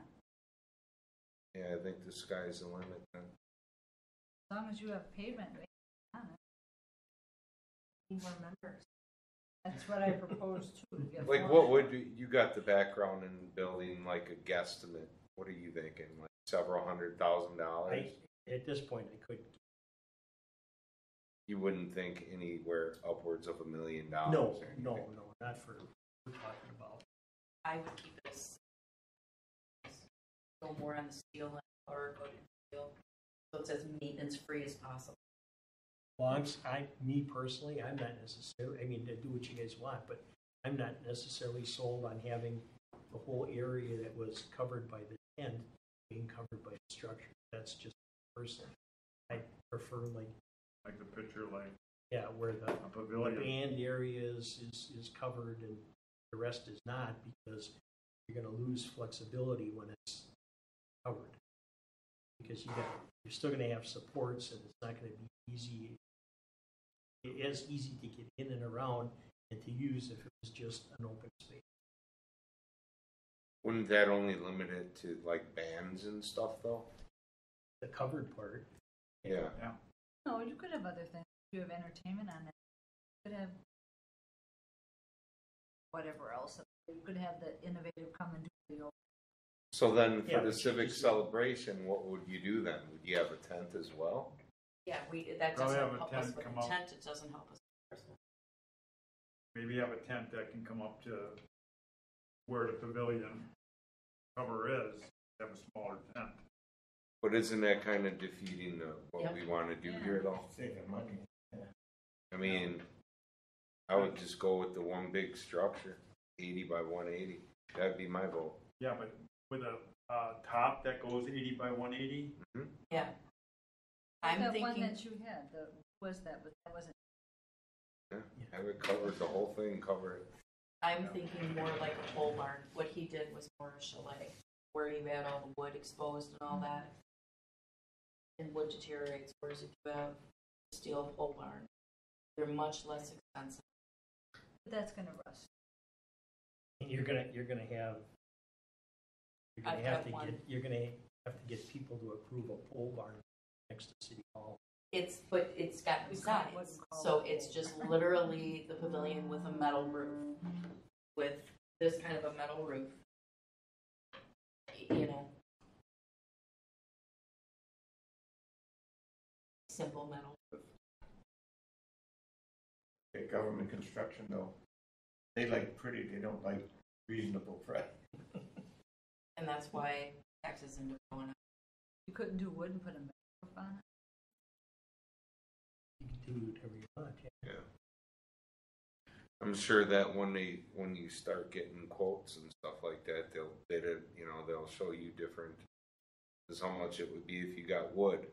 [SPEAKER 2] Yeah, I think the sky's the limit then.
[SPEAKER 6] As long as you have pavement, on it.
[SPEAKER 3] Need more members.
[SPEAKER 6] That's what I propose too. to get
[SPEAKER 2] Like,
[SPEAKER 6] more
[SPEAKER 2] what would
[SPEAKER 6] members.
[SPEAKER 2] be, you got the background in building, like a guesstimate, what are you thinking, like several $100,000?
[SPEAKER 7] At this point, I couldn't.
[SPEAKER 2] You wouldn't think anywhere upwards of $1 million or
[SPEAKER 7] No,
[SPEAKER 2] anything?
[SPEAKER 7] no, not for what we're talking about.
[SPEAKER 3] I would keep it as go more on the steel or go to steel, so it's as maintenance free as possible.
[SPEAKER 7] Well, me personally, I'm not necessarily, I mean, to do what you guys want, but I'm not necessarily sold on having the whole area that was covered by the tent being covered by the structure. That's just personal. I prefer
[SPEAKER 1] Like the picture, like
[SPEAKER 7] yeah, where the
[SPEAKER 1] a pavilion.
[SPEAKER 7] band area is covered and the rest is not, because you're going to lose flexibility when it's covered. Because you're still going to have supports, and it's not going to be easy. It is easy to get in and around and to use if it was just an open space.
[SPEAKER 2] Wouldn't that only limit it to like bands and stuff though?
[SPEAKER 7] The covered part.
[SPEAKER 2] Yeah.
[SPEAKER 6] No, you could have other things. You have entertainment on it. You could have whatever else. You could have the innovative come and do the open.
[SPEAKER 2] So then
[SPEAKER 7] Yeah,
[SPEAKER 2] for the
[SPEAKER 7] but you
[SPEAKER 2] civic
[SPEAKER 7] just-
[SPEAKER 2] celebration, what would you do then? Would you have a tent as well?
[SPEAKER 3] Yeah, that
[SPEAKER 1] Probably
[SPEAKER 3] doesn't
[SPEAKER 1] have a
[SPEAKER 3] help
[SPEAKER 1] tent
[SPEAKER 3] us with
[SPEAKER 1] come
[SPEAKER 3] the
[SPEAKER 1] up.
[SPEAKER 3] tent, it doesn't help us.
[SPEAKER 1] Maybe have a tent that can come up to where the pavilion cover is, have a smaller tent.
[SPEAKER 2] But isn't that kind of defeating what
[SPEAKER 3] Yep.
[SPEAKER 2] we want to do
[SPEAKER 6] Yeah.
[SPEAKER 2] here though?
[SPEAKER 5] Saving money.
[SPEAKER 2] I mean, I would just go with the one big structure, 80 by 180. That'd be my vote.
[SPEAKER 1] Yeah, but with a top that goes 80 by 180,
[SPEAKER 3] Yeah. I'm
[SPEAKER 6] That one
[SPEAKER 3] thinking,
[SPEAKER 6] that you had, was that, but that wasn't.
[SPEAKER 2] Yeah. Have it covered, the whole thing, cover it.
[SPEAKER 3] I'm thinking more like a pole barn. What he did was more a chalet, where you had all the wood exposed and all that. And wood deteriorates, whereas if you have a steel pole barn, they're much less expensive.
[SPEAKER 6] But that's gonna rust.
[SPEAKER 7] And you're gonna have
[SPEAKER 3] I've got one.
[SPEAKER 7] you're gonna have to get people to approve a pole barn next to City Hall.
[SPEAKER 3] But it's got
[SPEAKER 6] We call it
[SPEAKER 3] sides,
[SPEAKER 6] wooden
[SPEAKER 3] so
[SPEAKER 6] collar.
[SPEAKER 3] it's just literally the pavilion with a metal roof, with this kind of a metal roof. You know. Simple metal roof.
[SPEAKER 5] Okay, government construction though, they like pretty, they don't like reasonable price.
[SPEAKER 3] And that's why taxes end up going up.
[SPEAKER 6] You couldn't do wood and put a metal roof on it.
[SPEAKER 7] You can do whatever you want. Yeah.
[SPEAKER 2] Yeah. I'm sure that when you start getting quotes and stuff like that, they'll show you different. This is how much it would be if you got wood.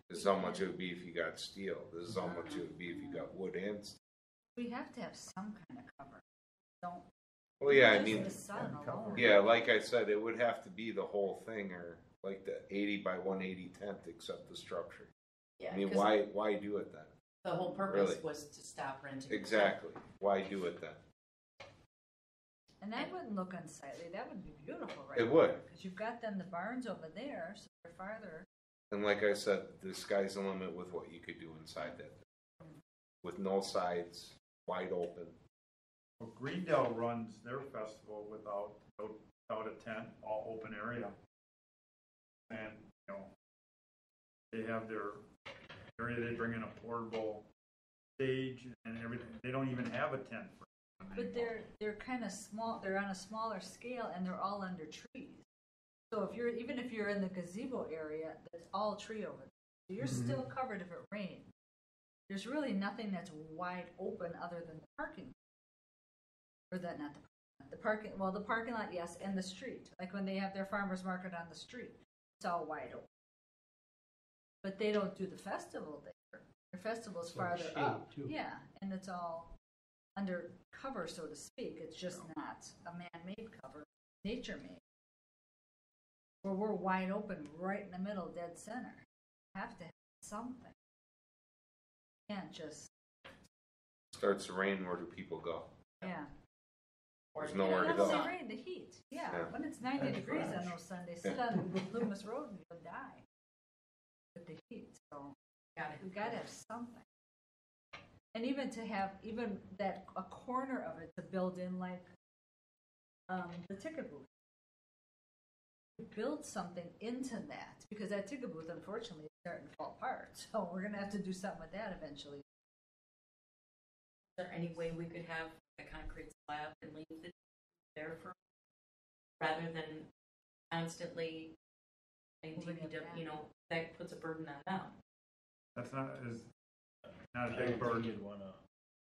[SPEAKER 2] This is how much it would be if you got steel. This is how much it would be if you got wood and steel.
[SPEAKER 6] We have to have some kind of cover. Don't.
[SPEAKER 2] Well, yeah, I
[SPEAKER 6] just
[SPEAKER 2] mean,
[SPEAKER 6] the sun alone.
[SPEAKER 2] yeah, like I said, it would have to be the whole thing, or like the 80 by 180 tent, except the structure.
[SPEAKER 3] Yeah,
[SPEAKER 2] I mean,
[SPEAKER 3] 'cause
[SPEAKER 2] why do it then?
[SPEAKER 3] the whole purpose
[SPEAKER 2] Really?
[SPEAKER 3] was to stop renting.
[SPEAKER 2] Exactly. Why do it then?
[SPEAKER 6] And that wouldn't look unsightly. That would be beautiful, right?
[SPEAKER 2] It would.
[SPEAKER 6] Because you've got then the barns over there, so they're farther.
[SPEAKER 2] And like I said, the sky's the limit with what you could do inside that. With no sides, wide open.
[SPEAKER 1] well, Greendale runs their festival without a tent, all open area. And, they have their area, they bring in a portable stage and everything. They don't even have a tent for them
[SPEAKER 6] But
[SPEAKER 1] anymore.
[SPEAKER 6] they're kind of small. They're on a smaller scale, and they're all under trees. So even if you're in the gazebo area, there's all tree over there. So you're still covered if it rains. There's really nothing that's wide open other than the parking. Or not the parking. Well, the parking lot, yes, and the street. Like when they have their farmers market on the street, it's all wide open. But they don't do the festival there. Their festival is
[SPEAKER 7] It's like
[SPEAKER 6] farther
[SPEAKER 7] shade,
[SPEAKER 6] up.
[SPEAKER 7] too.
[SPEAKER 6] Yeah, and it's all under cover, so to speak. It's just not a man-made cover, nature-made. where we're wide open, right in the middle, dead center. Have to have something. Can't just,
[SPEAKER 2] Starts to rain, where do people go?
[SPEAKER 6] yeah.
[SPEAKER 2] There's nowhere to
[SPEAKER 6] Not
[SPEAKER 2] go.
[SPEAKER 6] only rain, the heat. Yeah,
[SPEAKER 2] Yeah.
[SPEAKER 6] when it's 90 degrees on those Sundays, sit on Loomis Road and you'll die with the heat. So we gotta have something. And even to have that a corner of it to build in like the ticket booth. Build something into that because that ticket booth unfortunately is starting to fall apart. So we're gonna have to do something with that eventually.
[SPEAKER 3] Is there any way we could have a concrete slab and leave it there for, rather than constantly saying DPW, that puts a burden on them.
[SPEAKER 1] That's not a big burden.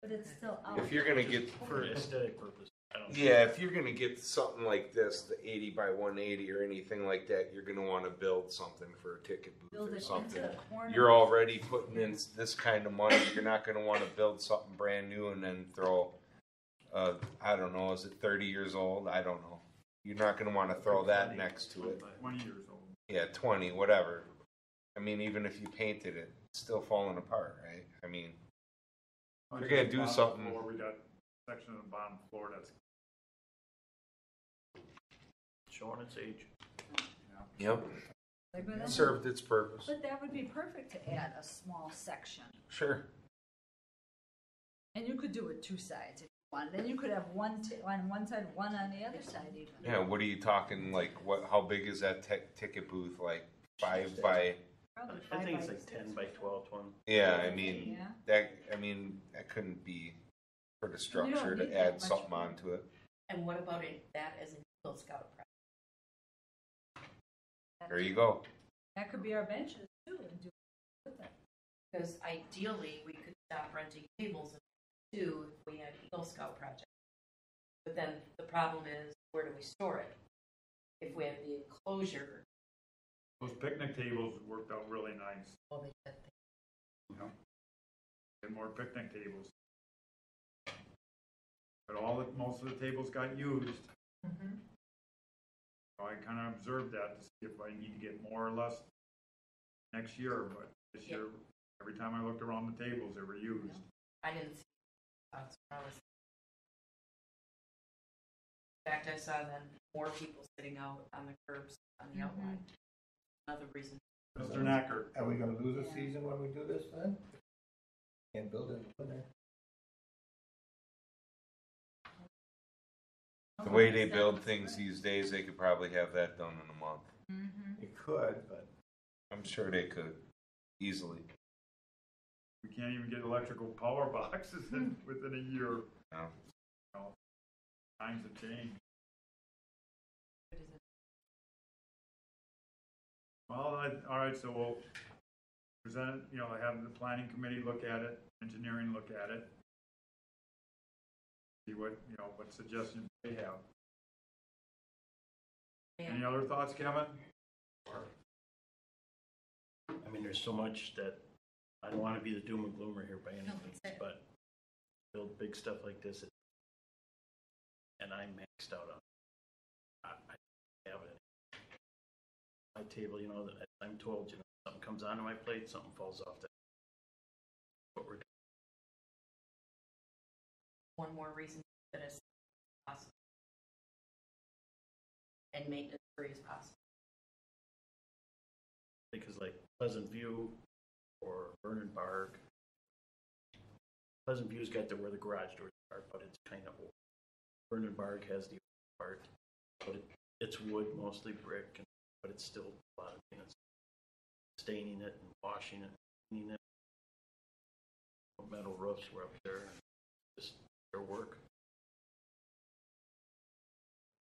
[SPEAKER 6] But it's still out.
[SPEAKER 2] If you're gonna get
[SPEAKER 9] For aesthetic purpose, I don't.
[SPEAKER 2] Yeah, if you're gonna get something like this, the 80 by 180 or anything like that, you're gonna want to build something for a ticket booth
[SPEAKER 6] Build
[SPEAKER 2] or
[SPEAKER 6] it
[SPEAKER 2] something.
[SPEAKER 6] into the corner.
[SPEAKER 2] You're already putting in this kind of money. You're not gonna want to build something brand new and then throw, I don't know, is it 30 years old? I don't know. You're not gonna want to throw that next to it.
[SPEAKER 1] 20 years old.
[SPEAKER 2] Yeah, 20, whatever. I mean, even if you painted it, it's still falling apart, right? I mean, you're gonna do
[SPEAKER 1] Bottom
[SPEAKER 2] something.
[SPEAKER 1] floor, we got a section of the bottom floor that's,
[SPEAKER 9] Showing its age.
[SPEAKER 2] Yep,
[SPEAKER 6] Like, but
[SPEAKER 2] it
[SPEAKER 6] that-
[SPEAKER 2] served its purpose.
[SPEAKER 6] But that would be perfect to add a small section.
[SPEAKER 2] Sure.
[SPEAKER 6] And you could do it two sides if you want. Then you could have one on one side, one on the other side even.
[SPEAKER 2] Yeah, what are you talking, like, what, how big is that ticket booth, like 5 by,
[SPEAKER 6] Probably
[SPEAKER 9] I
[SPEAKER 6] 5
[SPEAKER 9] think
[SPEAKER 6] by
[SPEAKER 9] it's like
[SPEAKER 6] 6.
[SPEAKER 9] 10 by 12 one.
[SPEAKER 2] yeah, I mean,
[SPEAKER 6] Yeah.
[SPEAKER 2] that couldn't be for the
[SPEAKER 6] You don't
[SPEAKER 2] structure
[SPEAKER 6] need
[SPEAKER 2] to
[SPEAKER 6] that
[SPEAKER 2] add
[SPEAKER 6] much
[SPEAKER 2] something
[SPEAKER 6] room.
[SPEAKER 2] onto it.
[SPEAKER 3] And what about that as an Eagle Scout project?
[SPEAKER 2] There you go.
[SPEAKER 6] That could be our benches too and do with it.
[SPEAKER 3] Because ideally, we could stop renting tables too if we had Eagle Scout project. But then the problem is, where do we store it? If we have the enclosure,
[SPEAKER 1] those picnic tables worked out really nice.
[SPEAKER 3] well, they said
[SPEAKER 1] Get more picnic tables. But most of the tables got used. So I kind of observed that to see if I need to get more or less next year, but this year, every time I looked around the tables, they were used.
[SPEAKER 3] I didn't see spots when I was. In fact, I saw then more people sitting out on the curbs on the outline. Another reason.
[SPEAKER 1] Mr. Knacker,
[SPEAKER 5] Are we gonna lose a season when we do this then? Can't build it in there.
[SPEAKER 2] The way they build things these days, they could probably have that done in a month.
[SPEAKER 5] You could, but
[SPEAKER 2] I'm sure they could, easily.
[SPEAKER 1] we can't even get electrical power boxes in within a year.
[SPEAKER 2] No.
[SPEAKER 1] You know, times have changed. Well, all right, so we'll present it, have the planning committee look at it, engineering look at it. See what suggestions they have. Any other thoughts, Kevin?
[SPEAKER 9] I mean, there's so much that I don't want to be the doom and gloomer here by any
[SPEAKER 3] No,
[SPEAKER 9] means,
[SPEAKER 3] that's it.
[SPEAKER 9] but build big stuff like this, and I'm maxed out on. I have it. My table, that I'm told, something comes onto my plate, something falls off that. What we're doing.
[SPEAKER 3] One more reason that it's possible. And maintenance free as possible.
[SPEAKER 9] Because like Pleasant View or Vernon Park, Pleasant View's got where the garage doors are, but it's kind of old. Vernon Park has the old part, but it's wood, mostly brick, but it's still a lot of things. Staining it and washing it, cleaning it. Metal roofs were up there, just their work.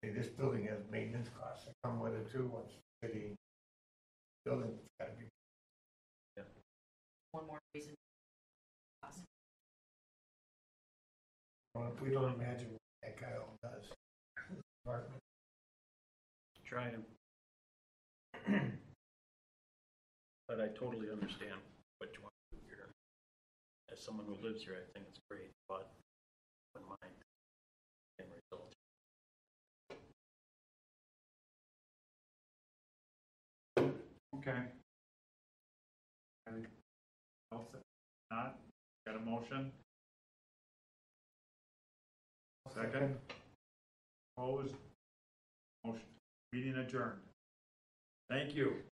[SPEAKER 5] hey, this building has maintenance costs that come with it too, once the city building's gotta be.
[SPEAKER 3] One more reason possible.
[SPEAKER 5] We don't imagine what that guy all does. Apartment.
[SPEAKER 9] Trying. But I totally understand what you want to do here. As someone who lives here, I think it's great, but in mind, end result.
[SPEAKER 1] Okay. Anything else? Not? Got a motion? Second? Opposed? Motion. Meeting adjourned. Thank you.